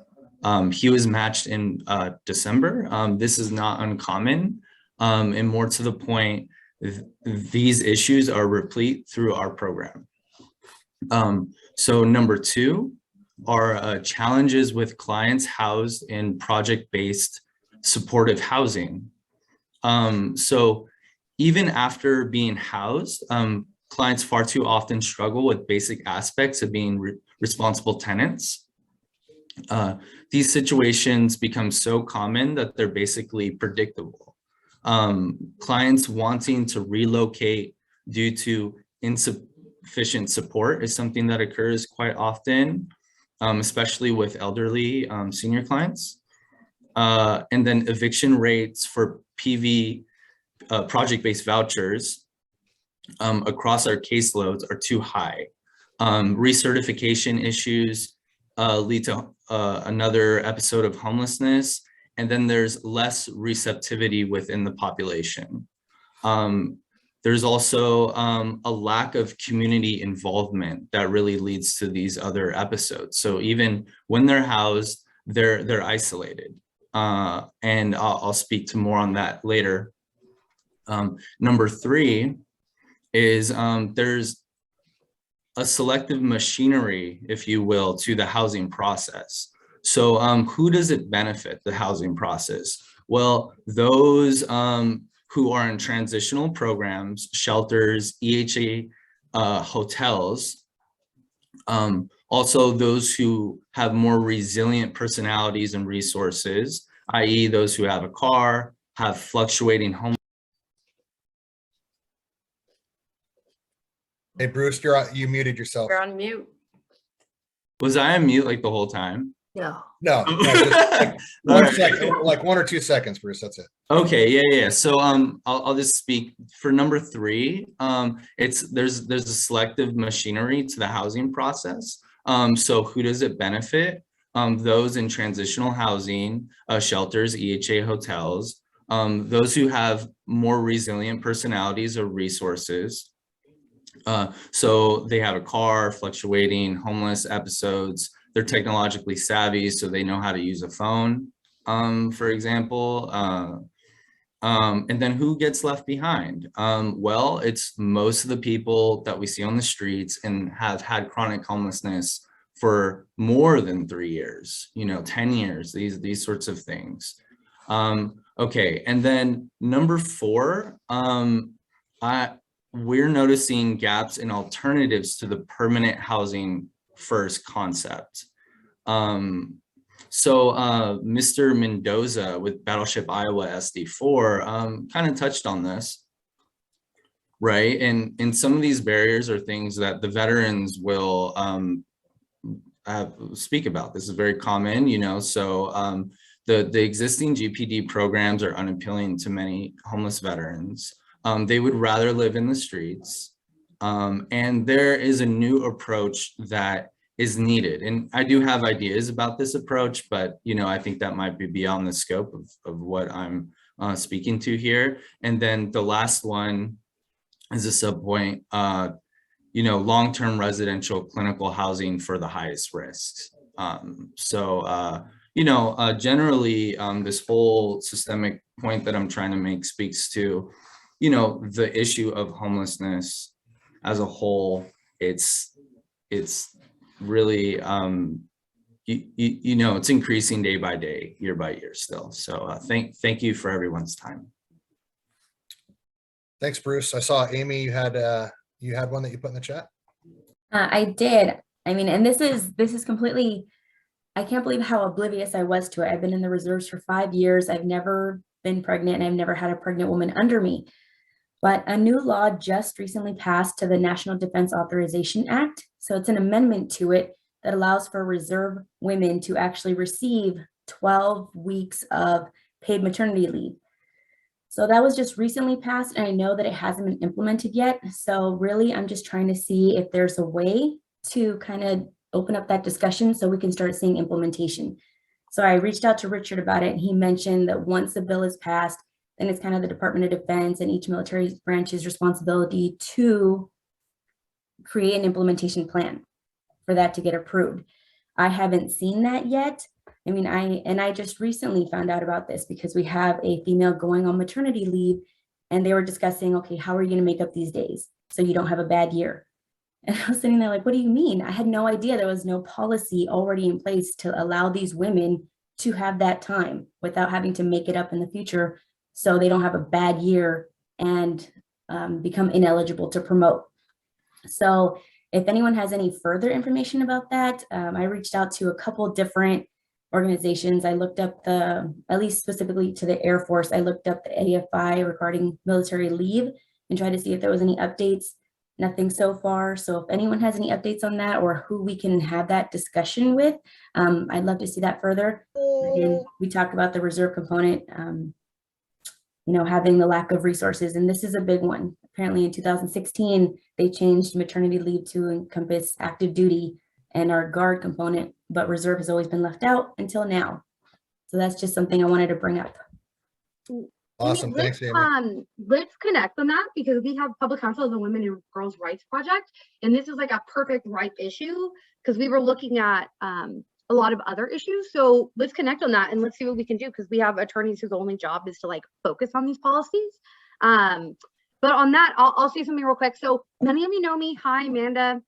He was matched in December. This is not uncommon, and more to the point, these issues are replete through our program. So number 2 are challenges with clients housed in project-based supportive housing. So even after being housed, clients far too often struggle with basic aspects of being responsible tenants. These situations become so common that they're basically predictable. Clients wanting to relocate due to insufficient support is something that occurs quite often, especially with elderly senior clients. And then eviction rates for PV project-based vouchers across our caseloads are too high. Recertification issues lead to another episode of homelessness, and then there's less receptivity within the population. There's also a lack of community involvement that really leads to these other episodes. So even when they're housed, they're isolated. And I'll speak to more on that later. Number 3 is there's a selective machinery, if you will, to the housing process. So who does it benefit, the housing process? Well, those who are in transitional programs, shelters, EHA, hotels, also those who have more resilient personalities and resources, i.e. those who have a car, have fluctuating home. Hey, Bruce, you muted yourself. You're on mute. Was I on mute like the whole time? No. No, just like 1 or 2 seconds, Bruce. That's it. Okay, yeah. So I'll just speak for number 3. There's a selective machinery to the housing process. So who does it benefit? Those in transitional housing, shelters, EHA hotels, those who have more resilient personalities or resources. So they have a car, fluctuating homeless episodes. They're technologically savvy, so they know how to use a phone, for example. And then who gets left behind? Well, it's most of the people that we see on the streets and have had chronic homelessness for more than 3 years, 10 years, these sorts of things. Okay, and then number 4, we're noticing gaps in alternatives to the permanent housing first concept. So Mr. Mendoza with Battleship Iowa SD4 kind of touched on this, right? And some of these barriers are things that the veterans will speak about. This is very common, so the existing GPD programs are unappealing to many homeless veterans. They would rather live in the streets. And there is a new approach that is needed. And I do have ideas about this approach, but I think that might be beyond the scope of what I'm speaking to here. And then the last one is a sub-point, long-term residential clinical housing for the highest risks. Generally, this whole systemic point that I'm trying to make speaks to, the issue of homelessness as a whole. It's really, it's increasing day by day, year by year still. So thank you for everyone's time. Thanks, Bruce. I saw Amy, you had one that you put in the chat. I did. I mean, and this is completely, I can't believe how oblivious I was to it. I've been in the reserves for 5 years. I've never been pregnant and I've never had a pregnant woman under me. But a new law just recently passed to the National Defense Authorization Act. So it's an amendment to it that allows for reserve women to actually receive 12 weeks of paid maternity leave. So that was just recently passed, and I know that it hasn't been implemented yet. So really, I'm just trying to see if there's a way to kind of open up that discussion so we can start seeing implementation. So I reached out to Richard about it, and he mentioned that once the bill is passed, then it's kind of the Department of Defense and each military branch's responsibility to create an implementation plan for that to get approved. I haven't seen that yet. I mean, I just recently found out about this because we have a female going on maternity leave, and they were discussing, okay, how are you going to make up these days so you don't have a bad year? And I was sitting there like, what do you mean? I had no idea there was no policy already in place to allow these women to have that time without having to make it up in the future so they don't have a bad year and become ineligible to promote. So if anyone has any further information about that, I reached out to a couple different organizations. I looked up at least specifically to the Air Force, I looked up the AFI regarding military leave and tried to see if there was any updates. Nothing so far. So if anyone has any updates on that or who we can have that discussion with, I'd love to see that further. Again, we talked about the reserve component, having the lack of resources, and this is a big one. Apparently in 2016, they changed maternity leave to encompass active duty and our guard component, but reserve has always been left out until now. So that's just something I wanted to bring up. Awesome, thanks, Amy. Let's connect on that because we have Public Counsel of the Women and Girls Rights Project, and this is like a perfect ripe issue because we were looking at a lot of other issues. So let's connect on that and let's see what we can do because we have attorneys whose only job is to like focus on these policies. But on that, I'll say something real quick. So many of you know me. Hi, Amanda,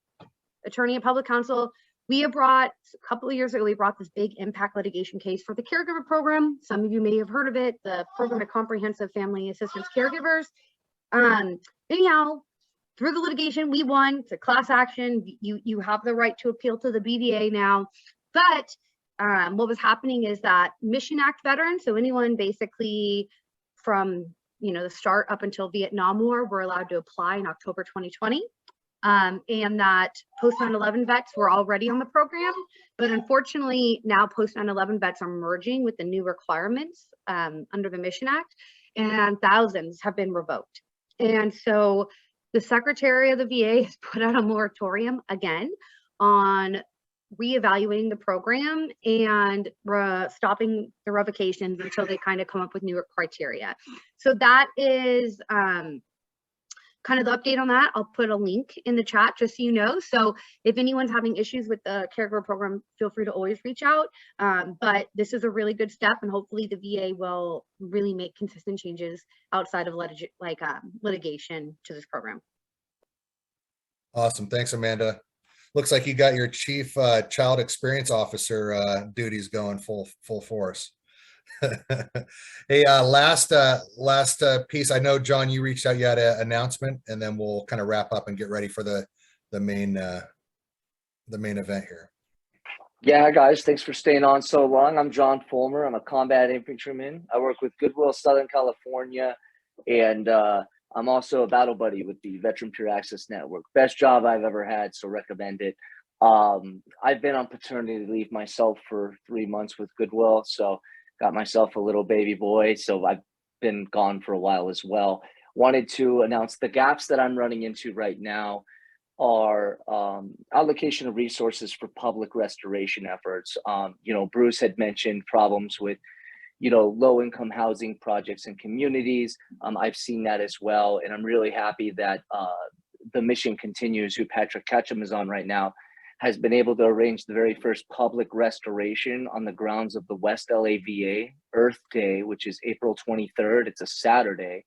attorney at Public Counsel. We have brought, a couple of years ago, we brought this big impact litigation case for the caregiver program. Some of you may have heard of it, the Program of Comprehensive Family Assistance Caregivers. Anyhow, through the litigation, we won. It's a class action. You have the right to appeal to the BVA now. But what was happening is that Mission Act veterans, so anyone basically from the start up until Vietnam War, were allowed to apply in October 2020. And that post 9/11 vets were already on the program, but unfortunately now post 9/11 vets are merging with the new requirements under the Mission Act, and thousands have been revoked. And so the Secretary of the VA has put out a moratorium again on reevaluating the program and stopping the revocations until they kind of come up with newer criteria. So that is kind of the update on that. I'll put a link in the chat just so you know. So if anyone's having issues with the caregiver program, feel free to always reach out. But this is a really good step, and hopefully the VA will really make consistent changes outside of litigation to this program. Awesome. Thanks, Amanda. Looks like you got your chief child experience officer duties going full force. Hey, last piece. I know, John, you reached out, you had an announcement, and then we'll kind of wrap up and get ready for the main event here. Yeah, guys, thanks for staying on so long. I'm John Fulmer. I'm a combat infantryman. I work with Goodwill Southern California, and I'm also a battle buddy with the Veteran Peer Access Network. Best job I've ever had, so recommend it. I've been on paternity leave myself for 3 months with Goodwill, so got myself a little baby boy, so I've been gone for a while as well. Wanted to announce the gaps that I'm running into right now are allocation of resources for public restoration efforts. Bruce had mentioned problems with low-income housing projects in communities. I've seen that as well, and I'm really happy that the Mission Continues, who Patrick Ketchum is on right now, has been able to arrange the very first public restoration on the grounds of the West LAVA Earth Day, which is April 23rd. It's a Saturday.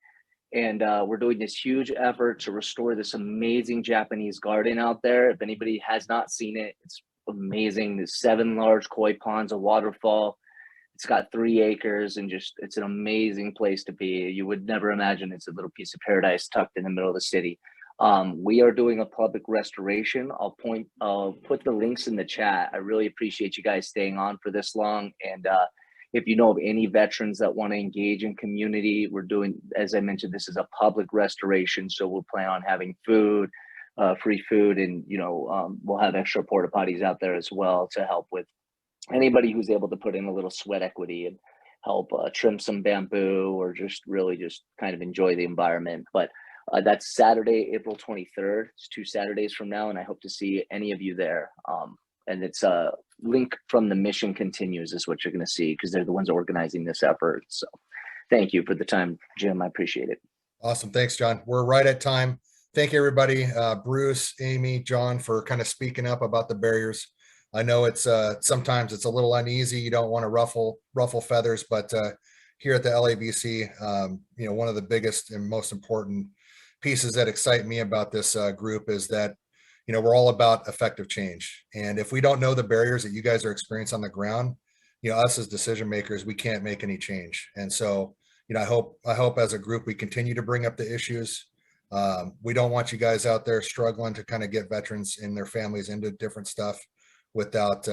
And we're doing this huge effort to restore this amazing Japanese garden out there. If anybody has not seen it, it's amazing. There's 7 large koi ponds, a waterfall. It's got 3 acres, and it's an amazing place to be. You would never imagine it's a little piece of paradise tucked in the middle of the city. We are doing a public restoration. I'll put the links in the chat. I really appreciate you guys staying on for this long. And if you know of any veterans that want to engage in community, we're doing, as I mentioned, this is a public restoration. So we'll plan on having food, free food, and we'll have extra porta potties out there as well to help with anybody who's able to put in a little sweat equity and help trim some bamboo, or just kind of enjoy the environment. But that's Saturday, April 23rd. It's 2 Saturdays from now, and I hope to see any of you there. And it's a link from the Mission Continues is what you're going to see, because they're the ones organizing this effort. So thank you for the time, Jim. I appreciate it. Awesome. Thanks, John. We're right at time. Thank you, everybody. Bruce, Amy, John, for kind of speaking up about the barriers. I know it's sometimes it's a little uneasy. You don't want to ruffle feathers, but here at the LAVC, one of the biggest and most important pieces that excite me about this group is that we're all about effective change. And if we don't know the barriers that you guys are experiencing on the ground, us as decision makers, we can't make any change. And so I hope as a group we continue to bring up the issues. We don't want you guys out there struggling to kind of get veterans and their families into different stuff without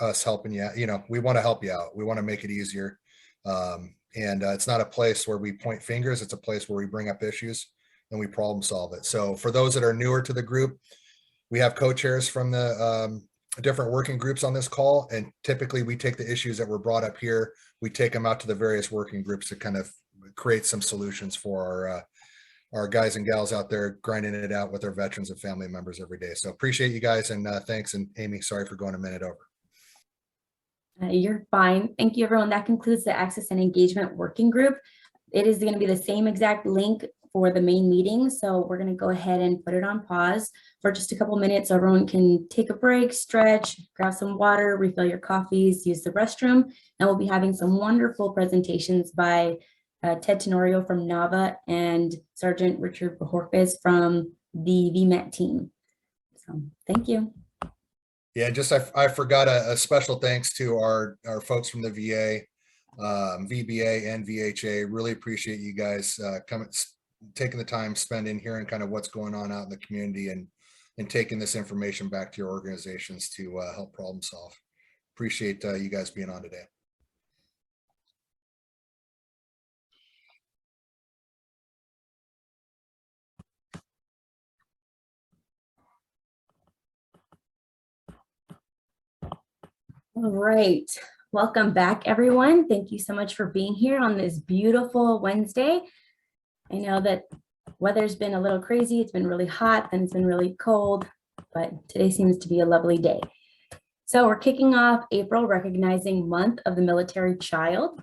us helping you out. We want to help you out. We want to make it easier. And it's not a place where we point fingers. It's a place where we bring up issues and we problem solve it. So for those that are newer to the group, we have co-chairs from the different working groups on this call. And typically we take the issues that were brought up here, we take them out to the various working groups to kind of create some solutions for our guys and gals out there grinding it out with their veterans and family members every day. So appreciate you guys, and thanks. And Amy, sorry for going a minute over. You're fine. Thank you, everyone. That concludes the Access and Engagement Working Group. It is going to be the same exact link for the main meeting. So we're going to go ahead and put it on pause for just a couple minutes so everyone can take a break, stretch, grab some water, refill your coffees, use the restroom. And we'll be having some wonderful presentations by Ted Tenorio from NAVA and Sergeant Richard Bajorquez from the VMET team. So thank you. Yeah, just I forgot a special thanks to our folks from the VA, VBA and VHA. Really appreciate you guys taking the time, spending, hearing kind of what's going on out in the community, and taking this information back to your organizations to help problem solve. Appreciate you guys being on today. All right. Welcome back, everyone. Thank you so much for being here on this beautiful Wednesday. I know that weather's been a little crazy. It's been really hot and it's been really cold, but today seems to be a lovely day. So we're kicking off April recognizing Month of the Military Child.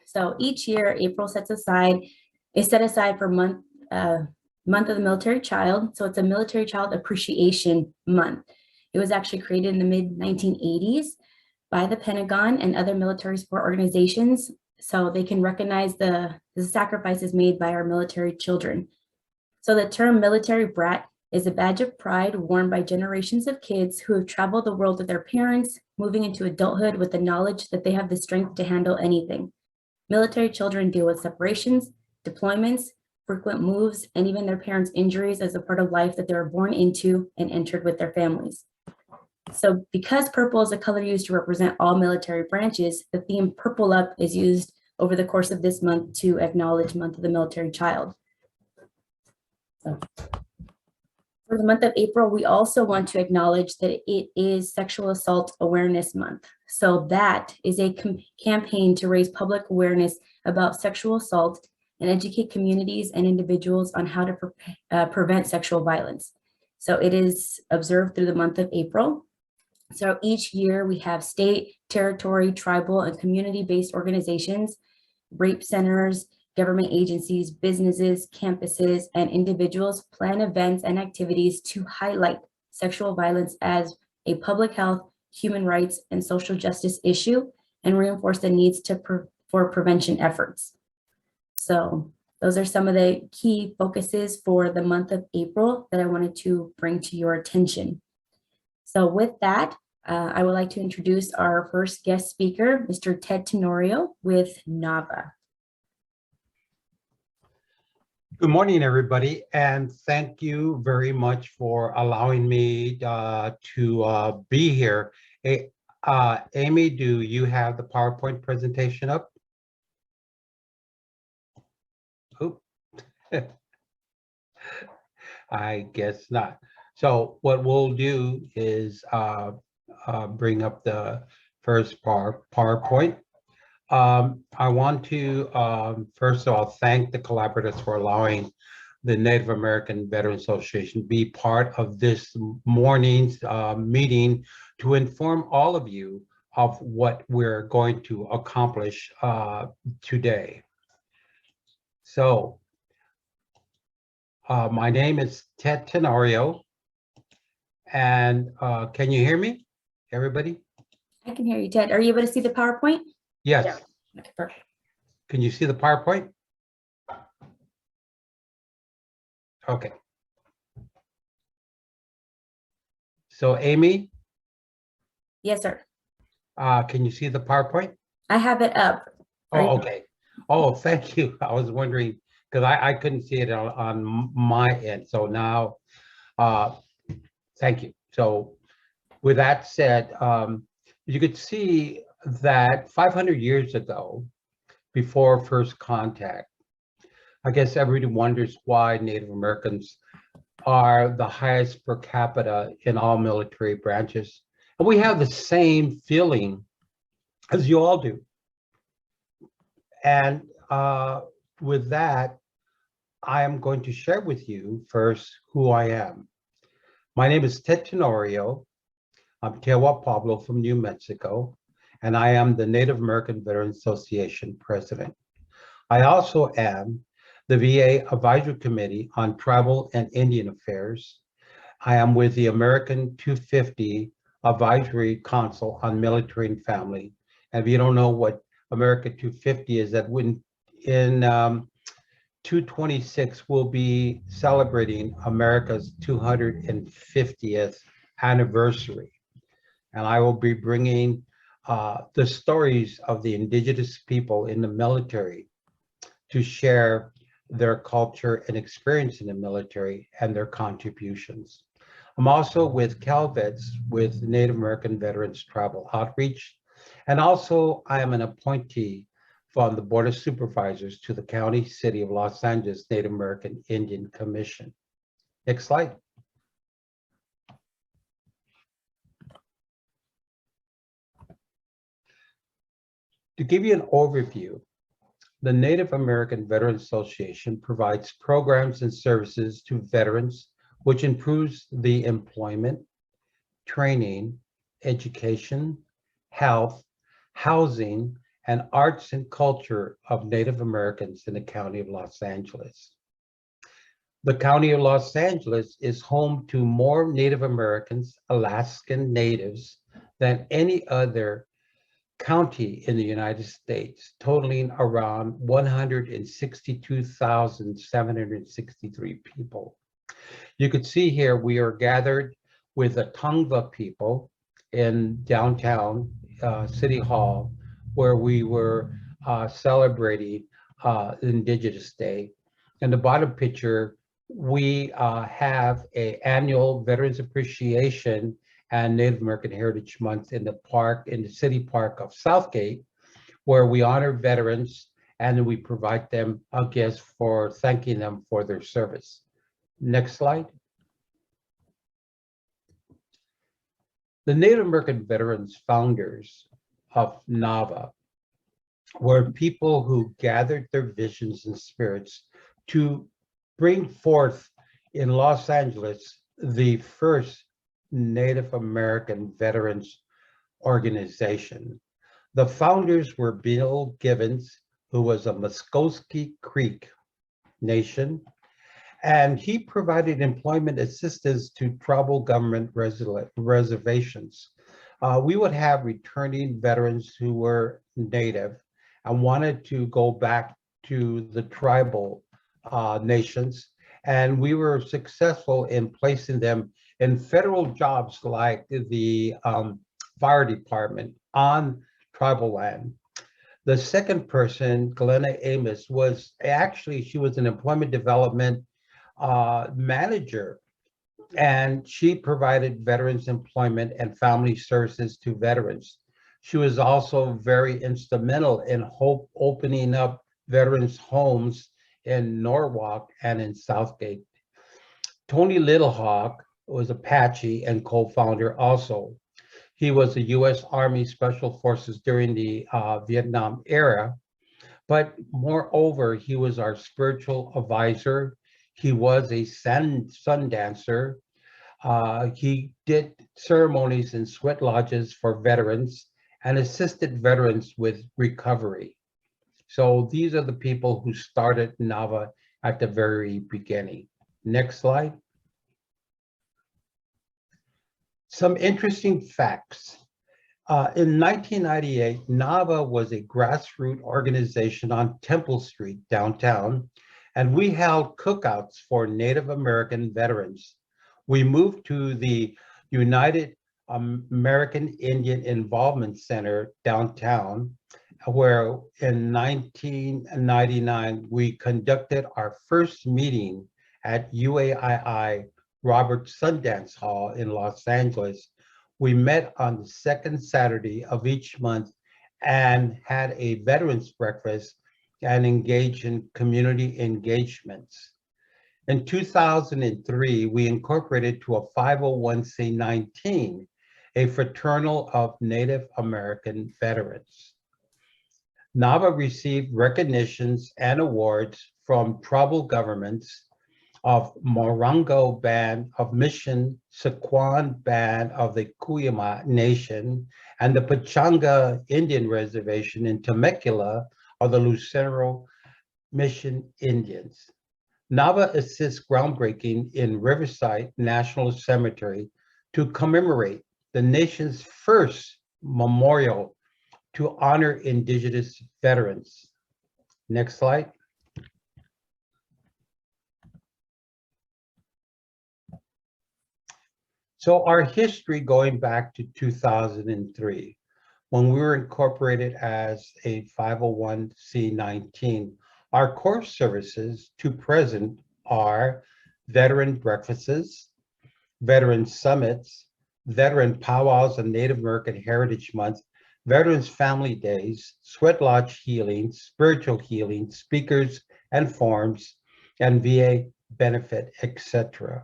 So each year, April is set aside for Month of the Military Child. So it's a Military Child Appreciation Month. It was actually created in the mid-1980s by the Pentagon and other military support organizations, so they can recognize the sacrifices made by our military children. So the term military brat is a badge of pride worn by generations of kids who have traveled the world with their parents, moving into adulthood with the knowledge that they have the strength to handle anything. Military children deal with separations, deployments, frequent moves, and even their parents' injuries as a part of life that they were born into and entered with their families. So because purple is a color used to represent all military branches, the theme Purple Up is used over the course of this month to acknowledge Month of the Military Child. So for the month of April, we also want to acknowledge that it is Sexual Assault Awareness Month. So that is a campaign to raise public awareness about sexual assault and educate communities and individuals on how to prevent sexual violence. So it is observed through the month of April. So each year we have state, territory, tribal, and community-based organizations, rape centers, government agencies, businesses, campuses, and individuals plan events and activities to highlight sexual violence as a public health, human rights, and social justice issue, and reinforce the needs for prevention efforts. So those are some of the key focuses for the month of April that I wanted to bring to your attention. So with that, I would like to introduce our first guest speaker, Mr. Ted Tenorio with NAVA. Good morning, everybody, and thank you very much for allowing me to be here. Hey, Amy, do you have the PowerPoint presentation up? Oh, I guess not. So what we'll do is bring up the first PowerPoint. I want to, first of all, thank the collaborators for allowing the Native American Veterans Association to be part of this morning's meeting to inform all of you of what we're going to accomplish today. So, my name is Ted Tenorio, and can you hear me, everybody? I can hear you, Ted. Are you able to see the PowerPoint? Yes. Yeah. Okay, perfect. Can you see the PowerPoint? Okay. So Amy? Yes, sir. Can you see the PowerPoint? I have it up. Oh, okay. Oh, thank you. I was wondering, because I couldn't see it on my end. So now, thank you. So with that said, you could see that 500 years ago, before first contact, I guess everybody wonders why Native Americans are the highest per capita in all military branches. And we have the same feeling as you all do. And with that, I am going to share with you first who I am. My name is Ted Tenorio. I'm Tewa Pablo from New Mexico, and I am the Native American Veterans Association president. I also am the VA Advisory Committee on Tribal and Indian Affairs. I am with the American 250 Advisory Council on Military and Family. And if you don't know what American 250 is, that when in 226 we'll be celebrating America's 250th anniversary. and I will be bringing the stories of the indigenous people in the military to share their culture and experience in the military and their contributions. I'm also with CalVets, with Native American Veterans Travel Outreach, and also I am an appointee from the Board of Supervisors to the County City of Los Angeles Native American Indian Commission. Next slide. To give you an overview, the Native American Veterans Association provides programs and services to veterans, which improves the employment, training, education, health, housing, and arts and culture of Native Americans in the County of Los Angeles. The County of Los Angeles is home to more Native Americans, Alaskan Natives, than any other county in the United States, totaling around 162,763 people. You could see here we are gathered with the Tongva people in downtown City Hall, where we were celebrating Indigenous Day. In the bottom picture, we have an annual Veterans Appreciation and Native American Heritage Month in the park, in the city park of Southgate, where we honor veterans and we provide them a gift for thanking them for their service. Next slide. The Native American veterans founders of NAVA were people who gathered their visions and spirits to bring forth in Los Angeles the first Native American Veterans Organization. The founders were Bill Gibbons, who was a Muskogee Creek Nation, and he provided employment assistance to tribal government reservations. We would have returning veterans who were Native and wanted to go back to the tribal nations, and we were successful in placing them in federal jobs like the fire department on tribal land. The second person, Glenna Amos, was actually, she was an employment development manager, and she provided veterans employment and family services to veterans. She was also very instrumental in opening up veterans' homes in Norwalk and in Southgate. Tony Littlehawk was Apache and co-founder also. He was the U.S. Army Special Forces during the Vietnam era, but moreover, he was our spiritual advisor. He was a sun dancer. He did ceremonies in sweat lodges for veterans and assisted veterans with recovery. So these are the people who started NAVA at the very beginning. Next slide. Some interesting facts. In 1998, NAVA was a grassroots organization on Temple Street downtown, and we held cookouts for Native American veterans. We moved to the United American Indian Involvement Center downtown, where in 1999, we conducted our first meeting at UAII Robert Sundance Hall in Los Angeles. We met on the second Saturday of each month and had a veterans breakfast and engaged in community engagements. In 2003, we incorporated to a 501c19, a fraternal of Native American veterans. NAVA received recognitions and awards from tribal governments of Morongo Band of Mission, Sequan Band of the Cuyama Nation, and the Pechanga Indian Reservation in Temecula of the Lucero Mission Indians. NAVA assists groundbreaking in Riverside National Cemetery to commemorate the nation's first memorial to honor Indigenous veterans. Next slide. So our history going back to 2003, when we were incorporated as a 501c19, our core services to present are veteran breakfasts, veteran summits, veteran powwows and Native American Heritage Month, Veterans Family Days, Sweat Lodge healing, spiritual healing, speakers and forums, and VA benefit, etc.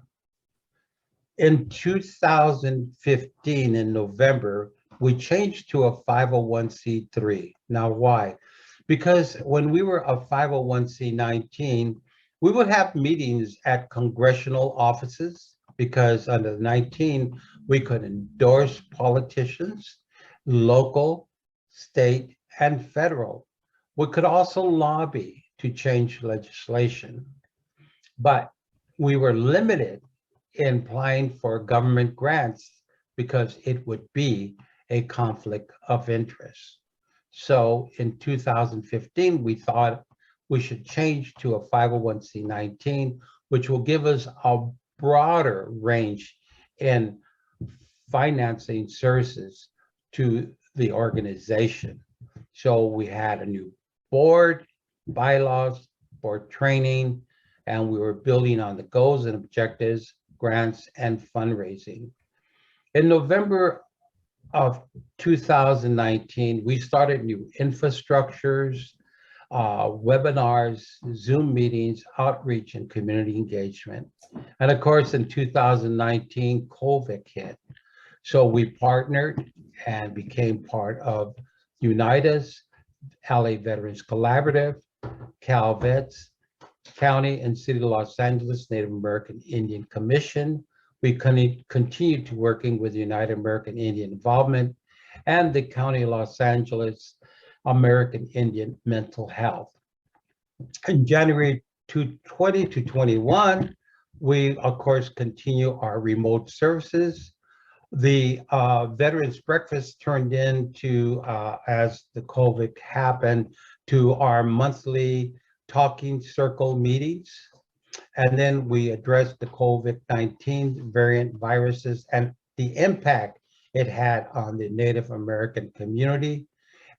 In 2015, in November, we changed to a 501c3. Now, why? Because when we were a 501c19, we would have meetings at congressional offices, because under 19, we could endorse politicians, local, state, and federal. We could also lobby to change legislation, but we were limited in applying for government grants because it would be a conflict of interest. So in 2015, we thought we should change to a 501c19, which will give us a broader range in financing services to the organization. So we had a new board, bylaws, board training, and we were building on the goals and objectives, grants, and fundraising. In November of 2019, we started new infrastructures, webinars, Zoom meetings, outreach, and community engagement. And of course, in 2019, COVID hit. So we partnered and became part of Unitas, LA Veterans Collaborative, CalVets, County and City of Los Angeles Native American Indian Commission. We continue to working with United American Indian Involvement and the County of Los Angeles American Indian Mental Health. In January 2020 to 21, we of course continue our remote services. The Veterans Breakfast turned into, as the COVID happened, to our monthly talking circle meetings. And then we addressed the COVID-19 variant viruses and the impact it had on the Native American community.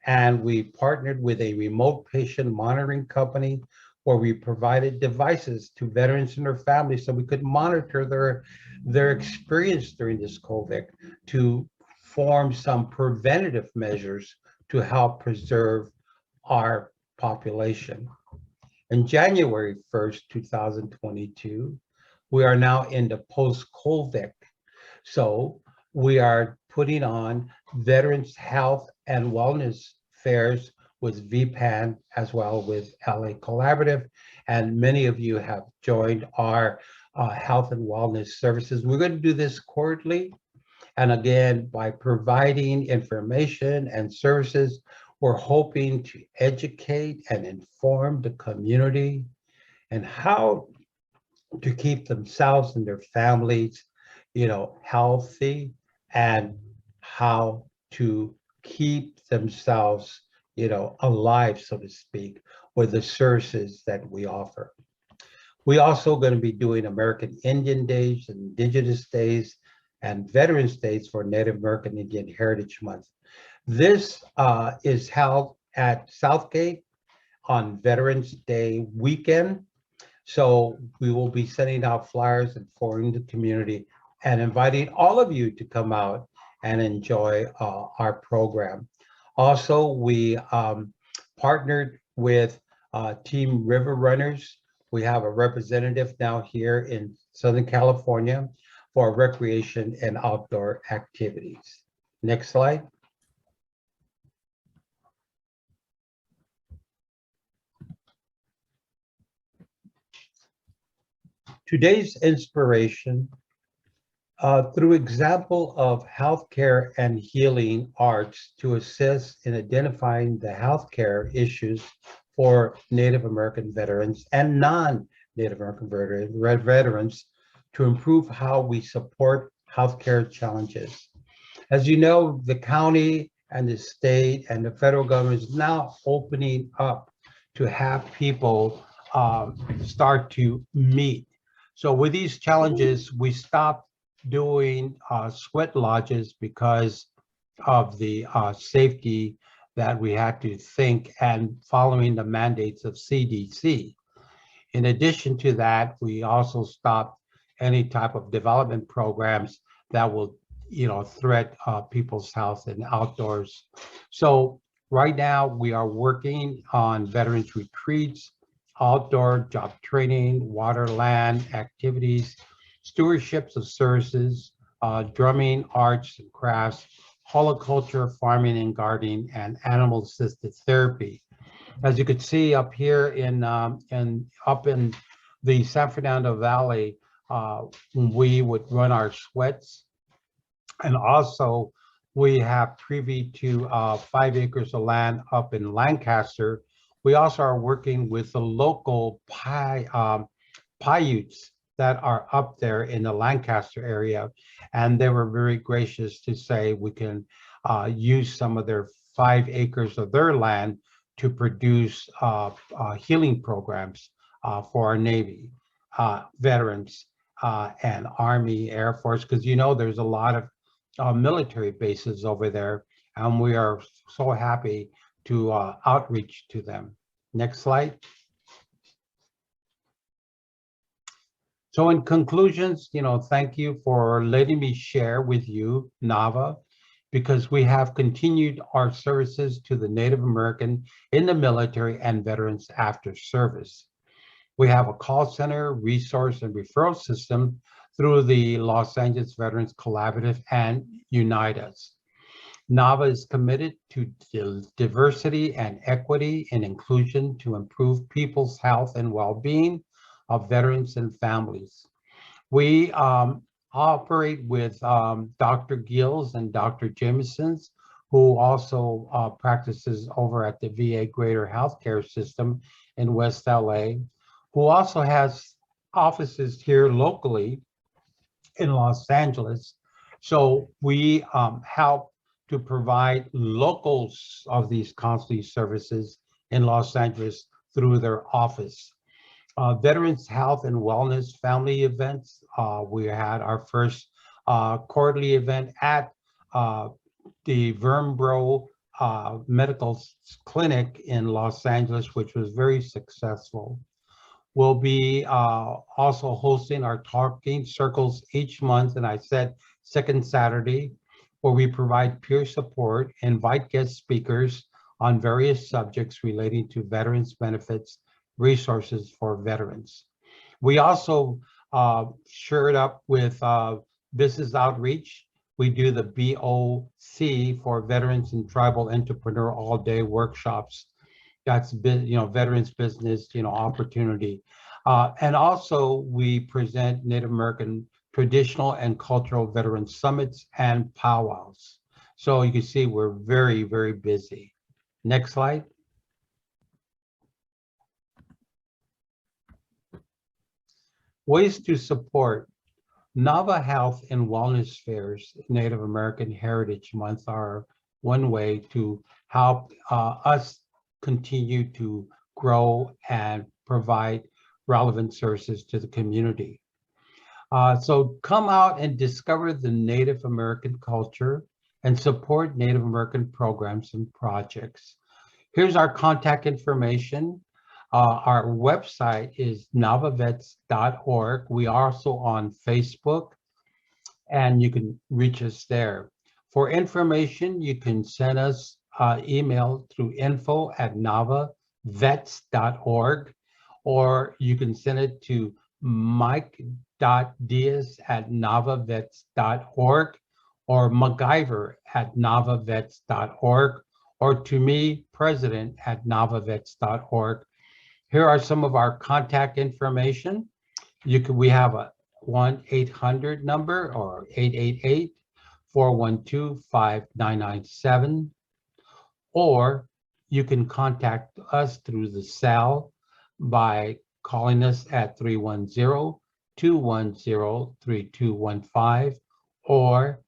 And we partnered with a remote patient monitoring company where we provided devices to veterans and their families so we could monitor their experience during this COVID to form some preventative measures to help preserve our population. In January 1st, 2022, we are now in the post-COVID. So we are putting on Veterans Health and Wellness Fairs with VPAN as well with LA Collaborative. And many of you have joined our health and wellness services. We're going to do this quarterly. And again, by providing information and services, we're hoping to educate and inform the community and how to keep themselves and their families, healthy, and how to keep themselves, alive, so to speak, with the services that we offer. We also going to be doing American Indian Days, Indigenous Days, and Veterans Days for Native American Indian Heritage Month. This is held at Southgate on Veterans Day weekend. So we will be sending out flyers, informing the community, and inviting all of you to come out and enjoy our program. Also, we partnered with Team River Runners. We have a representative now here in Southern California for recreation and outdoor activities. Next slide. Today's inspiration, through example of healthcare and healing arts to assist in identifying the healthcare issues for Native American veterans and non-Native American veterans to improve how we support healthcare challenges. As you know, the county and the state and the federal government is now opening up to have people start to meet. So with these challenges, we stopped doing sweat lodges because of the safety that we had to think and following the mandates of CDC. In addition to that, we also stopped any type of development programs that will, threat people's health and outdoors. So right now we are working on veterans retreats, outdoor job training, water, land activities, stewardships of services, drumming, arts and crafts, horticulture, farming and gardening, and animal assisted therapy. As you could see up here up in the San Fernando Valley, we would run our sweats, and also we have privy to 5 acres of land up in Lancaster. We also are working with the local Paiutes that are up there in the Lancaster area, and they were very gracious to say we can use some of their 5 acres of their land to produce healing programs for our Navy, veterans, and Army, Air Force, because there's a lot of military bases over there, and we are so happy to outreach to them. Next slide. So in conclusions, thank you for letting me share with you NAVA, because we have continued our services to the Native American in the military and veterans after service. We have a call center, resource, and referral system through the Los Angeles Veterans Collaborative and Unite Us. NAVA is committed to diversity and equity and inclusion to improve people's health and well-being of veterans and families. We operate with Dr. Gills and Dr. Jameson's, who also practices over at the VA Greater Healthcare System in West LA, who also has offices here locally in Los Angeles. So we help to provide locals of these counseling services in Los Angeles through their office. Veterans Health and Wellness Family Events. We had our first quarterly event at the Vermbro Medical Clinic in Los Angeles, which was very successful. We'll be also hosting our talking circles each month, and I said second Saturday, where we provide peer support, invite guest speakers on various subjects relating to veterans benefits, resources for veterans. We also shared up with business outreach. We do the BOC for Veterans and Tribal Entrepreneur All-Day Workshops. That's veterans business, opportunity. And also we present Native American traditional and cultural veteran summits and powwows. So you can see we're very, very busy. Next slide. Ways to support. NAVA Health and Wellness Fairs, Native American Heritage Month, are one way to help us continue to grow and provide relevant services to the community. So come out and discover the Native American culture and support Native American programs and projects. Here's our contact information. Our website is navavets.org. We are also on Facebook, and you can reach us there. For information, you can send us email through info@navavets.org, or you can send it to mike.diaz@navavets.org, or MacGyver@navavets.org, or to me, president@navavets.org. Here are some of our contact information. We have a 1-800 number, or 888-412-5997, or you can contact us through the cell by calling us at 310-210-3215, or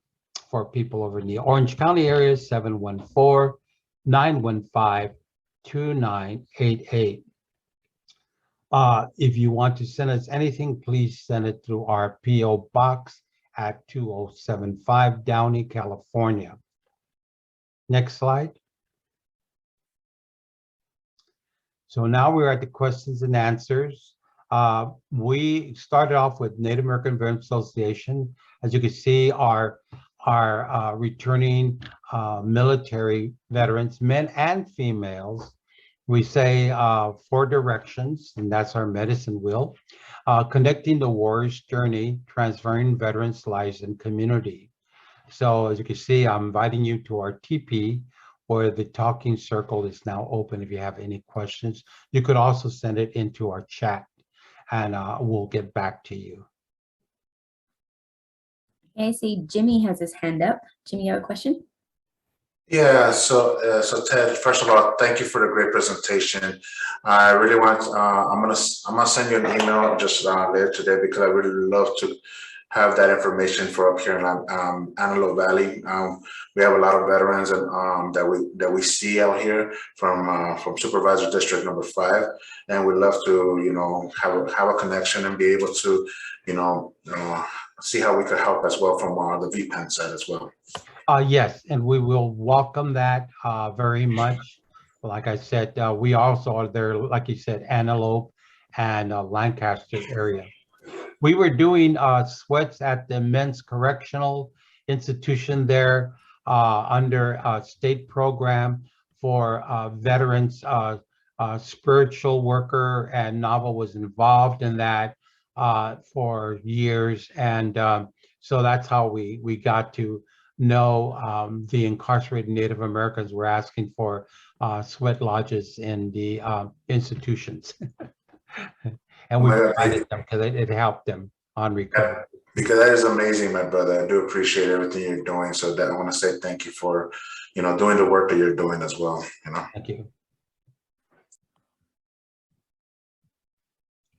for people over in the Orange County area, 714-915-2988. If you want to send us anything, please send it through our P.O. Box at 2075 Downey, California. Next slide. So now we're at the questions and answers. We started off with Native American Veterans Association. As you can see, our returning military veterans, men and females. We say 4 directions, and that's our medicine wheel. Connecting the warrior's journey, transferring veterans' lives and community. So as you can see, I'm inviting you to our TP, where the talking circle is now open. If you have any questions, you could also send it into our chat, and we'll get back to you. Okay, I see Jimmy has his hand up. Jimmy, you have a question? Yeah, so Ted, first of all, thank you for the great presentation. I really want, I'm gonna send you an email just later today, because I really love to have that information for up here in Antelope Valley. We have a lot of veterans and that we see out here from Supervisor District number 5, and we'd love to, you know, have a connection and be able to, you know, see how we could help as well from the VPAN side as well. Yes, and we will welcome that very much. Like I said, we also are there, like you said, Antelope and Lancaster area. We were doing sweats at the Men's Correctional Institution there under a state program for veterans, spiritual worker, and Nava was involved in that for years. And so that's how we got to know the incarcerated Native Americans were asking for sweat lodges in the institutions. And we provided them because it helped them on recovery. Because that is amazing, my brother. I do appreciate everything you're doing. So that I want to say thank you for, you know, doing the work that you're doing as well. You know. Thank you.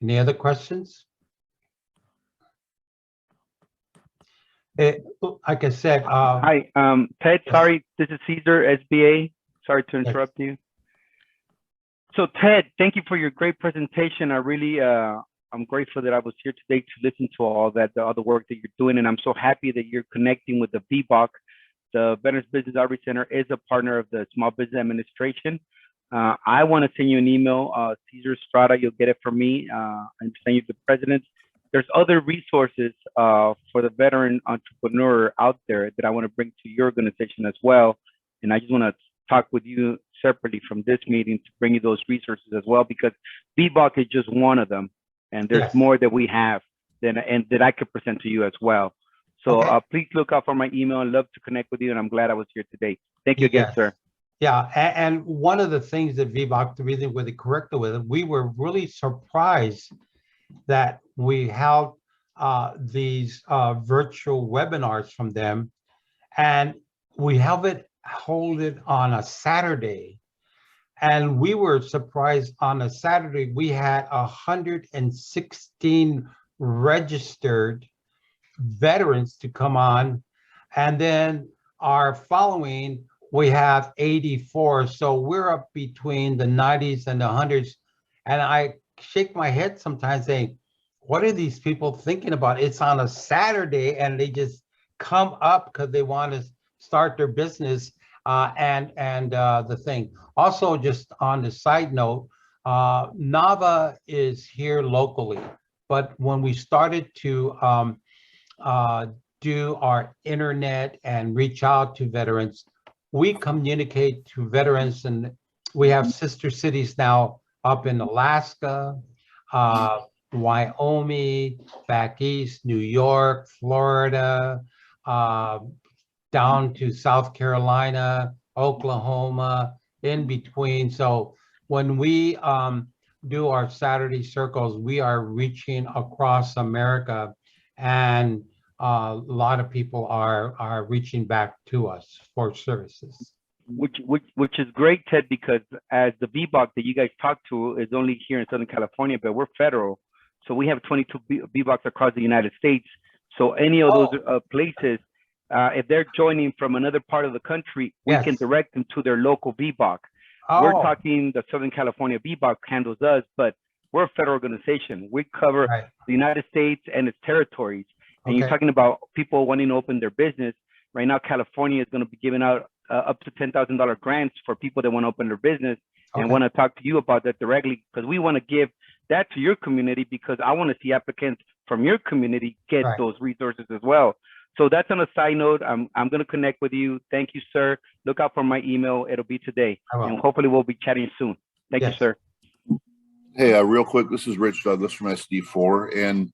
Any other questions? Like I said, hi, Ted. Sorry, this is Caesar, SBA. Sorry to interrupt you. So Ted, thank you for your great presentation. I really, I'm grateful that I was here today to listen to all that, all the work that you're doing. And I'm so happy that you're connecting with the VBOC. The Veterans Business Outreach Center is a partner of the Small Business Administration. I want to send you an email, Caesar Estrada, you'll get it from me, and send you the president. There's other resources for the veteran entrepreneur out there that I want to bring to your organization as well. And I just want to talk with you separately from this meeting to bring you those resources as well, because VBOC is just one of them. And there's more that we have and that I could present to you as well. So please look out for my email. I'd love to connect with you, and I'm glad I was here today. Thank you again, sir. Yeah, and one of the things that VBOC, the reason why they corrected with it, we were really surprised that we held these virtual webinars from them, and we hold it on a Saturday. And we were surprised on a Saturday, we had 116 registered veterans to come on. And then our following, we have 84. So we're up between the 90s and the 100s. And I shake my head sometimes saying, what are these people thinking about? It's on a Saturday and they just come up because they want to start their business and the thing. Also, just on the side note, Nava is here locally, but when we started to do our internet and reach out to veterans, we communicate to veterans, and we have sister cities now up in Alaska, Wyoming, back east, New York, Florida, down to South Carolina, Oklahoma, in between. So when we do our Saturday circles, we are reaching across America, and a lot of people are reaching back to us for services. Which is great, Ted, because as the VBOC that you guys talk to is only here in Southern California, but we're federal. So we have 22 VBOCs across the United States. So any of those places, if they're joining from another part of the country, we can direct them to their local VBOC. We're talking the Southern California VBOC handles us, but we're a federal organization. We cover the United States and its territories. And you're Okay. talking about people wanting to open their business. Right now, California is going to be giving out up to $10,000 grants for people that want to open their business, and Okay. want to talk to you about that directly, because we want to give that to your community, because I want to see applicants from your community get Right. those resources as well. So that's on a side note. I'm going to connect with you. Thank you, sir. Look out for my email. It'll be today, I will. and hopefully we'll be chatting soon. Thank you, Yes. sir. Hey, real quick, this is Rich Douglas from SD4. And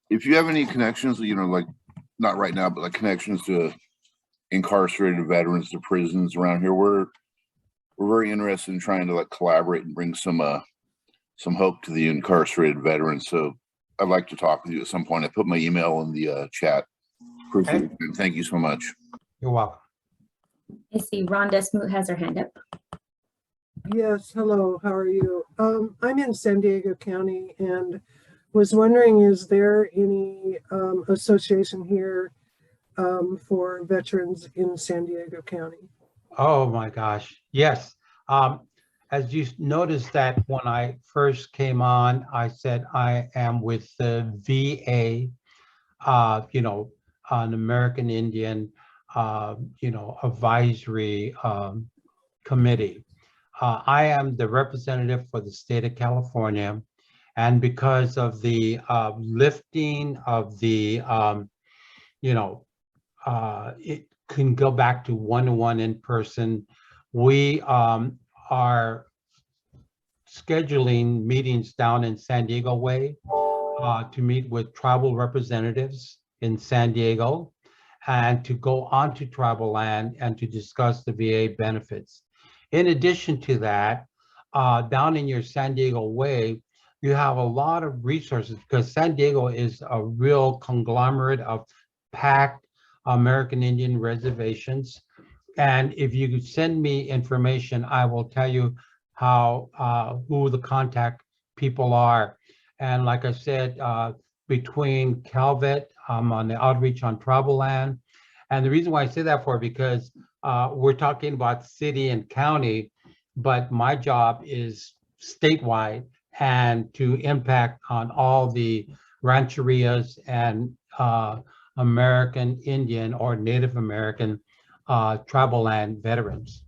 if you have any connections, you know, like not right now, but like connections to incarcerated veterans to prisons around here, we're very interested in trying to like collaborate and bring some hope to the incarcerated veterans. So I'd like to talk with you at some point. I put my email in the chat. Appreciate it, and thank you so much. You're welcome. I see Rhonda Smoot has her hand up. Yes, hello, how are you? I'm in San Diego County and was wondering, is there any association here for veterans in San Diego County? Oh my gosh, yes. As you noticed that when I first came on, I said I am with the VA, an American Indian, advisory committee. I am the representative for the state of California, and because of the lifting of the, it can go back to one-to-one in person. We are scheduling meetings down in San Diego Way to meet with tribal representatives in San Diego and to go onto tribal land and to discuss the VA benefits. In addition to that, down in your San Diego Way, you have a lot of resources because San Diego is a real conglomerate of packed American Indian reservations. And if you could send me information, I will tell you who the contact people are. And like I said, between Calvet, on the outreach on tribal land. And the reason why I say that because we're talking about city and county, but my job is statewide and to impact on all the rancherias and American Indian or Native American tribal land veterans.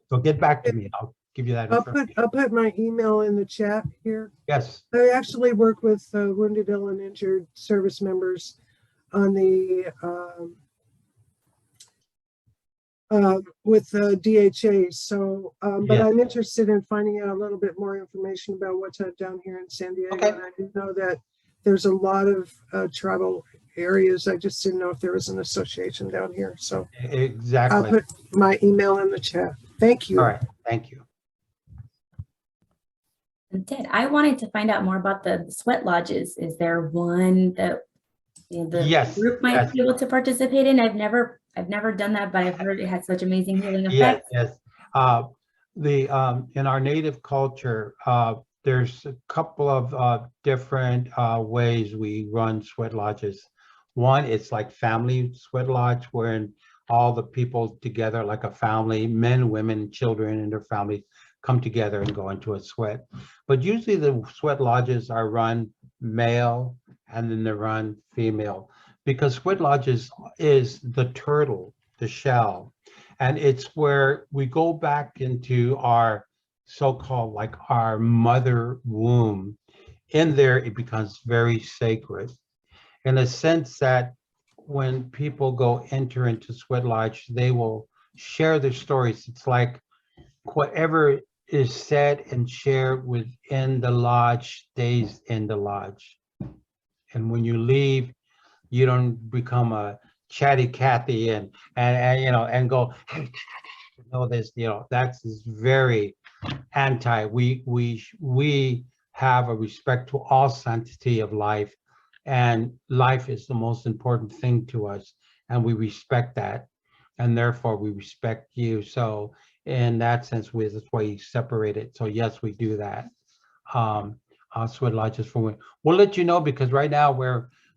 So get back to me. I'll give you that information. I'll put my email in the chat here. Yes. I actually work with wounded, ill, and injured service members on the with DHA. So, but Yes. I'm interested in finding out a little bit more information about what's down here in San Diego. Okay. And I didn't know that there's a lot of tribal areas. I just didn't know if there was an association down here. So Exactly. I'll put my email in the chat. Thank you. All right. Thank you. I wanted to find out more about the sweat lodges. Is there one that the Yes, group might yes. be able to participate in? I've never done that, but I've heard it had such amazing healing Yes, effects. yes. In our native culture, there's a couple of different ways we run sweat lodges. One, it's like family sweat lodge, wherein all the people together, like a family, men, women, children, and their families come together and go into a sweat. But usually the sweat lodges are run male and then they run female, because sweat lodges is the turtle, the shell. And it's where we go back into our so-called like our mother womb. In there, it becomes very sacred in a sense that when people enter into sweat lodge, they will share their stories. It's like whatever is said and shared within the lodge stays in the lodge. And when you leave, you don't become a chatty Cathy and go, hey, this, that's very anti. We have a respect to all sanctity of life, and life is the most important thing to us, and we respect that, and therefore we respect you. So in that sense, that's why you separate it. So yes, we do that. Sweat lodges for women. We'll let you know, because right now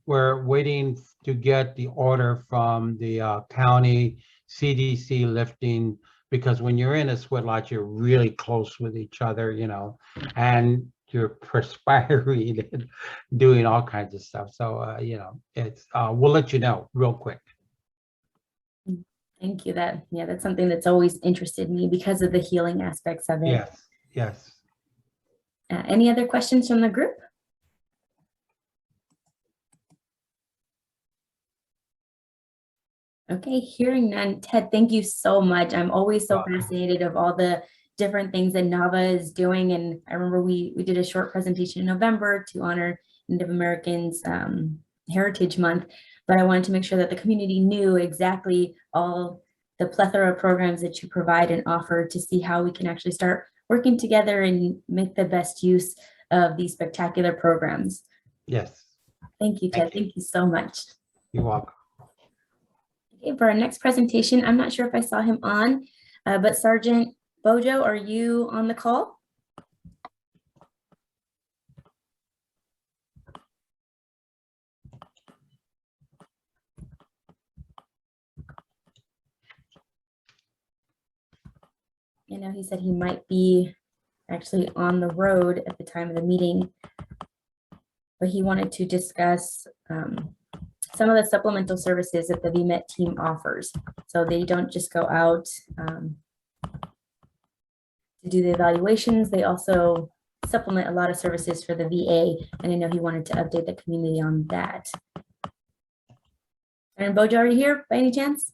we're waiting to get the order from the county CDC lifting, because when you're in a sweat lodge, you're really close with each other, and you're perspiring and doing all kinds of stuff. So, you know, it's, we'll let you know real quick. Thank you. That's something that's always interested me because of the healing aspects of it. Yes, yes. Any other questions from the group? Okay, hearing none. Ted, thank you so much. I'm always so fascinated of all the different things that NAVA is doing. And I remember we did a short presentation in November to honor Native Americans Heritage Month, but I wanted to make sure that the community knew exactly all the plethora of programs that you provide and offer to see how we can actually start working together and make the best use of these spectacular programs. Yes. Thank you, Ted. Thank you so much. You're welcome. Okay, for our next presentation, I'm not sure if I saw him on, but Sergeant Bojo, are you on the call? You know, he said he might be actually on the road at the time of the meeting, but he wanted to discuss some of the supplemental services that the VMET team offers. So they don't just go out to do the evaluations, they also supplement a lot of services for the VA, and I know he wanted to update the community on that. And Bojo, are you here by any chance?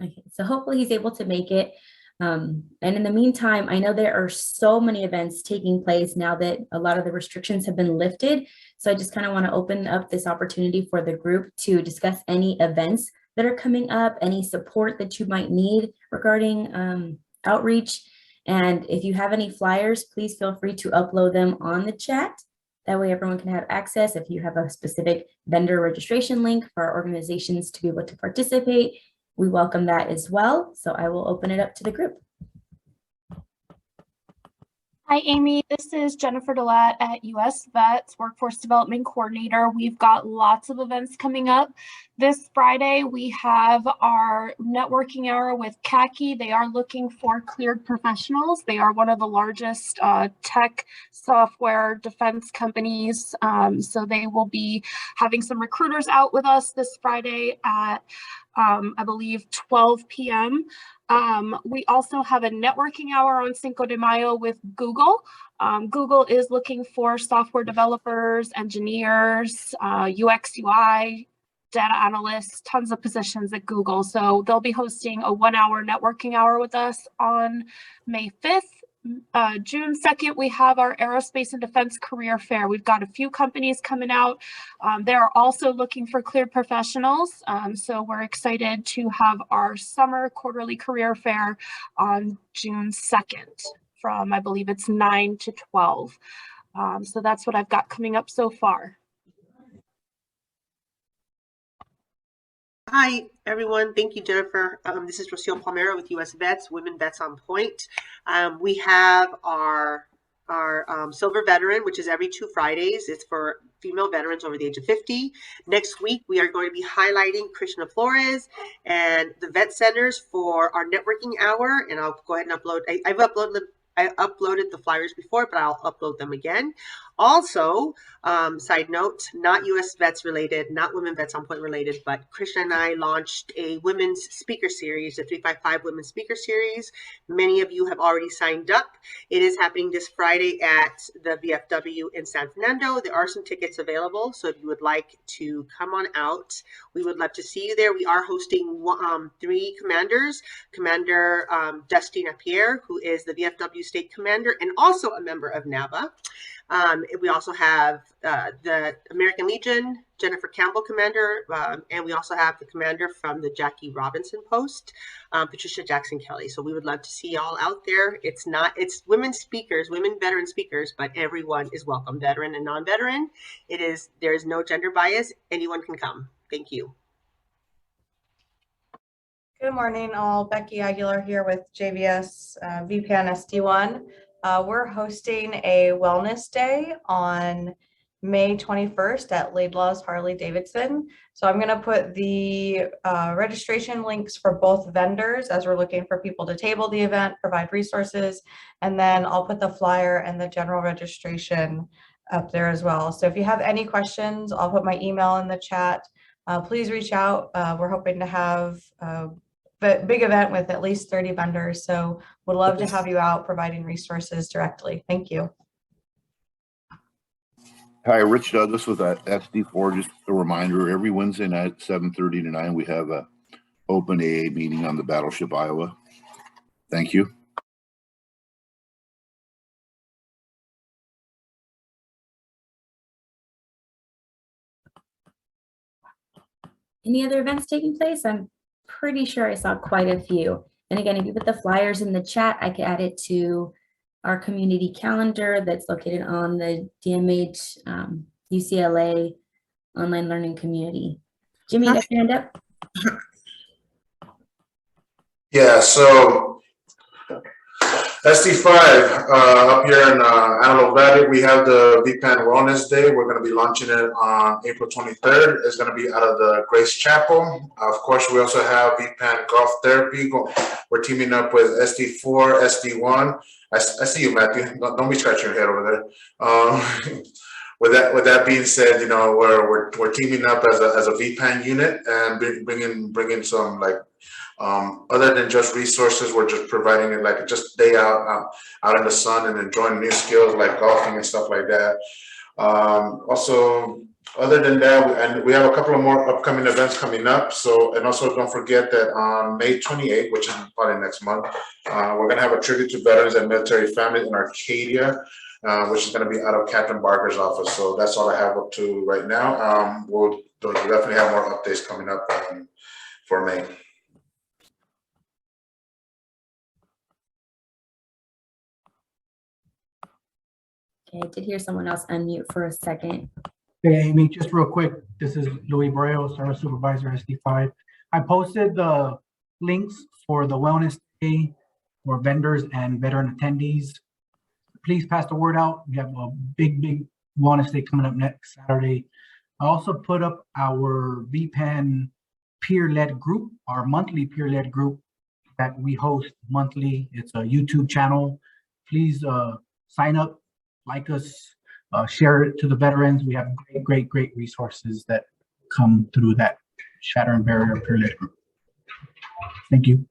Okay, so hopefully he's able to make it. And in the meantime, I know there are so many events taking place now that a lot of the restrictions have been lifted. So I just kind of want to open up this opportunity for the group to discuss any events that are coming up, any support that you might need regarding outreach. And if you have any flyers, please feel free to upload them on the chat. That way everyone can have access. If you have a specific vendor registration link for our organizations to be able to participate, we welcome that as well. So I will open it up to the group. Hi, Amy. This is Jennifer Delat at US Vets, Workforce Development Coordinator. We've got lots of events coming up. This Friday, we have our networking hour with CACI. They are looking for cleared professionals. They are one of the largest tech software defense companies. So they will be having some recruiters out with us this Friday at I believe 12 p.m. We also have a networking hour on Cinco de Mayo with Google. Google is looking for software developers, engineers, UX, UI, data analysts, tons of positions at Google. So they'll be hosting a 1-hour networking hour with us on May 5th. June 2nd, we have our Aerospace and Defense Career Fair. We've got a few companies coming out. They're also looking for cleared professionals. So we're excited to have our summer quarterly career fair on June 2nd from, I believe it's 9 to 12. So that's what I've got coming up so far. Hi, everyone. Thank you, Jennifer. This is Rocio Palmero with US Vets, Women Vets on Point. We have our Silver Veteran, which is every 2 Fridays. It's for female veterans over the age of 50. Next week, we are going to be highlighting Krishna Flores and the vet centers for our networking hour. And I'll go ahead and upload. I uploaded the flyers before, but I'll upload them again. Also, side note, not US Vets related, not Women Vets on Point related, but Krishna and I launched a women's speaker series, a 355 Women's Speaker Series. Many of you have already signed up. It is happening this Friday at the VFW in San Fernando. There are some tickets available, so if you would like to come on out, we would love to see you there. We are hosting 3 commanders, Commander Dustina Pierre, who is the VFW State Commander and also a member of NAVA. We also have the American Legion, Jennifer Campbell Commander, and we also have the commander from the Jackie Robinson Post, Patricia Jackson Kelly. So we would love to see y'all out there. It's women speakers, women veteran speakers, but everyone is welcome, veteran and non-veteran. There is no gender bias. Anyone can come. Thank you. Good morning, all. Becky Aguilar here with JVS VPN SD1. We're hosting a wellness day on May 21st at Laidlaw's Harley Davidson. So I'm going to put the registration links for both vendors as we're looking for people to table the event, provide resources, and then I'll put the flyer and the general registration up there as well. So if you have any questions, I'll put my email in the chat. Please reach out. We're hoping to have a big event with at least 30 vendors. So would love to have you out providing resources directly. Thank you. Hi, Rich Douglas with SD4. Just a reminder, every Wednesday night, 7:30 to 9, we have a open AA meeting on the Battleship, Iowa. Thank you. Any other events taking place? I'm pretty sure I saw quite a few. And again, if you put the flyers in the chat, I could add it to our community calendar that's located on the DMH UCLA online learning community. Jimmy, you got your hand up? Yeah, so SD5 up here in Antelope Valley, we have the VPAN Wellness Day. We're going to be launching it on April 23rd. It's going to be out of the Grace Chapel. Of course, we also have VPAN Golf Therapy. We're teaming up with SD4, SD1. I see you, Matthew. Don't be scratching your head over there. With that being said, you know, we're teaming up as a VPAN unit and bringing some like other than just resources. We're just providing it like just day out in the sun and enjoying new skills like golfing and stuff like that. Also, other than that, and we have a couple of more upcoming events coming up. So, and also don't forget that on May 28th, which is probably next month, we're going to have a tribute to veterans and military families in Arcadia, which is going to be out of Captain Barker's office. So that's all I have up to right now. We'll definitely have more updates coming up for May. Okay, I did hear someone else unmute for a second. Hey, Amy, just real quick. This is Louis Borrell, Service Supervisor, SD5. I posted the links for the Wellness Day for vendors and veteran attendees. Please pass the word out. We have a big Wellness Day coming up next Saturday. I also put up our VPAN peer-led group, our monthly peer-led group that we host monthly. It's a YouTube channel. Please sign up, like us, share it to the veterans. We have great resources that come through that Shatter and Barrier peer-led group. Thank you.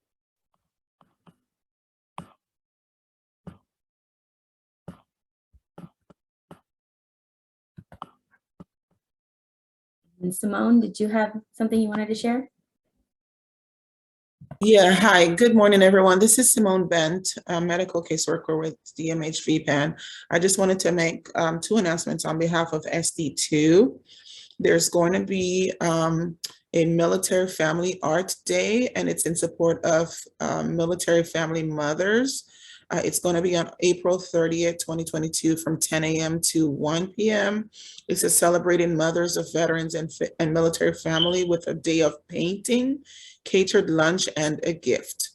And Simone, did you have something you wanted to share? Yeah, hi, good morning, everyone. This is Simone Bent, a medical caseworker with DMH VPAN. I just wanted to make two announcements on behalf of SD2. There's going to be a Military Family Art Day, and it's in support of military family mothers. It's going to be on April 30th, 2022 from 10 a.m. to 1 p.m. It's a celebrating mothers of veterans and military family with a day of painting, catered lunch, and a gift.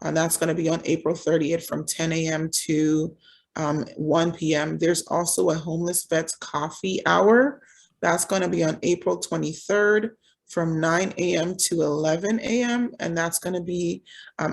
And that's going to be on April 30th from 10 a.m. to 1 p.m. There's also a homeless vets coffee hour. That's going to be on April 23rd from 9 a.m. to 11 a.m. And that's going to be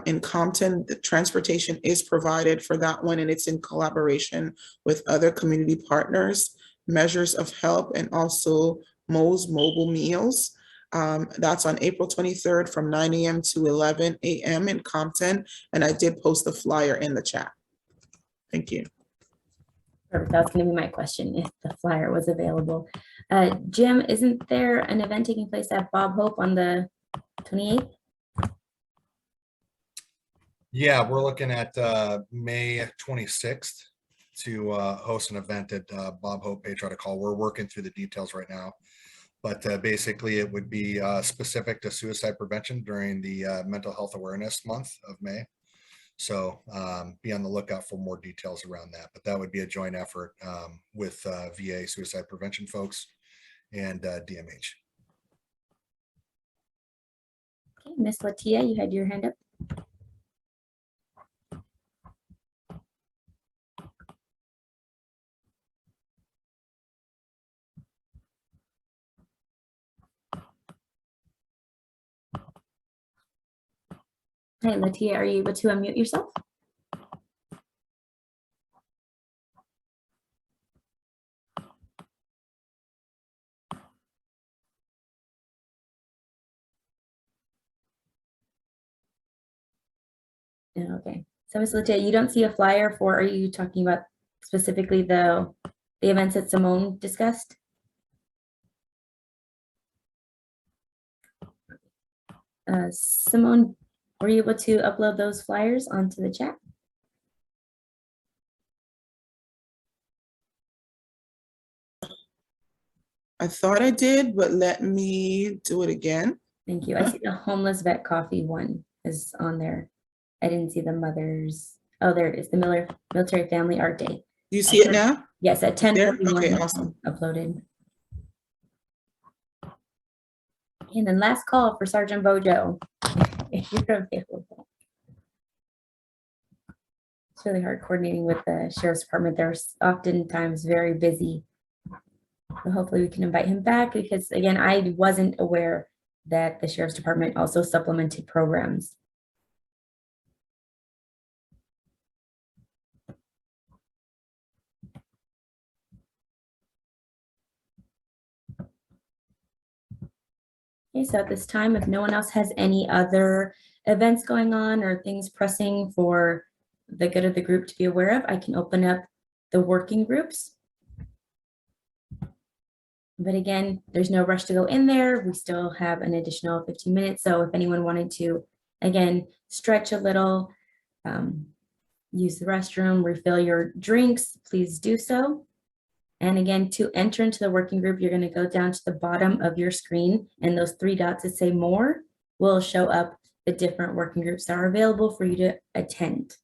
in Compton. The transportation is provided for that one, and it's in collaboration with other community partners, Measures of Help, and also Mo's Mobile Meals. That's on April 23rd from 9 a.m. to 11 a.m. in Compton. And I did post the flyer in the chat. Thank you. Perfect. That's going to be my question, if the flyer was available. Jim, isn't there an event taking place at Bob Hope on the 28th? Yeah, we're looking at May 26th to host an event at Bob Hope Patriotic Hall. We're working through the details right now, but basically it would be specific to suicide prevention during the Mental Health Awareness Month of May. So be on the lookout for more details around that, but that would be a joint effort with VA suicide prevention folks and DMH. Okay, Ms. Latia, you had your hand up. Hey, Latia, are you able to unmute yourself? Okay, so Ms. Latia, you don't see a flyer for, are you talking about specifically the events that Simone discussed? Simone, were you able to upload those flyers onto the chat? I thought I did, but let me do it again. Thank you. I see the homeless vet coffee one is on there. I didn't see the mothers. Oh, there it is, the Military Family Art Day. Do you see it now? Yes, at There? 10:41. Okay, awesome. Uploaded. And then last call for Sergeant Bojo, if you're available. It's really hard coordinating with the Sheriff's Department. They're oftentimes very busy. So hopefully we can invite him back because again, I wasn't aware that the Sheriff's Department also supplemented programs. Okay, so at this time, if no one else has any other events going on or things pressing for the good of the group to be aware of, I can open up the working groups. But again, there's no rush to go in there. We still have an additional 15 minutes. So if anyone wanted to, again, stretch a little, use the restroom, refill your drinks, please do so. And again, to enter into the working group, you're going to go down to the bottom of your screen, and those three dots that say more will show up the different working groups that are available for you to attend.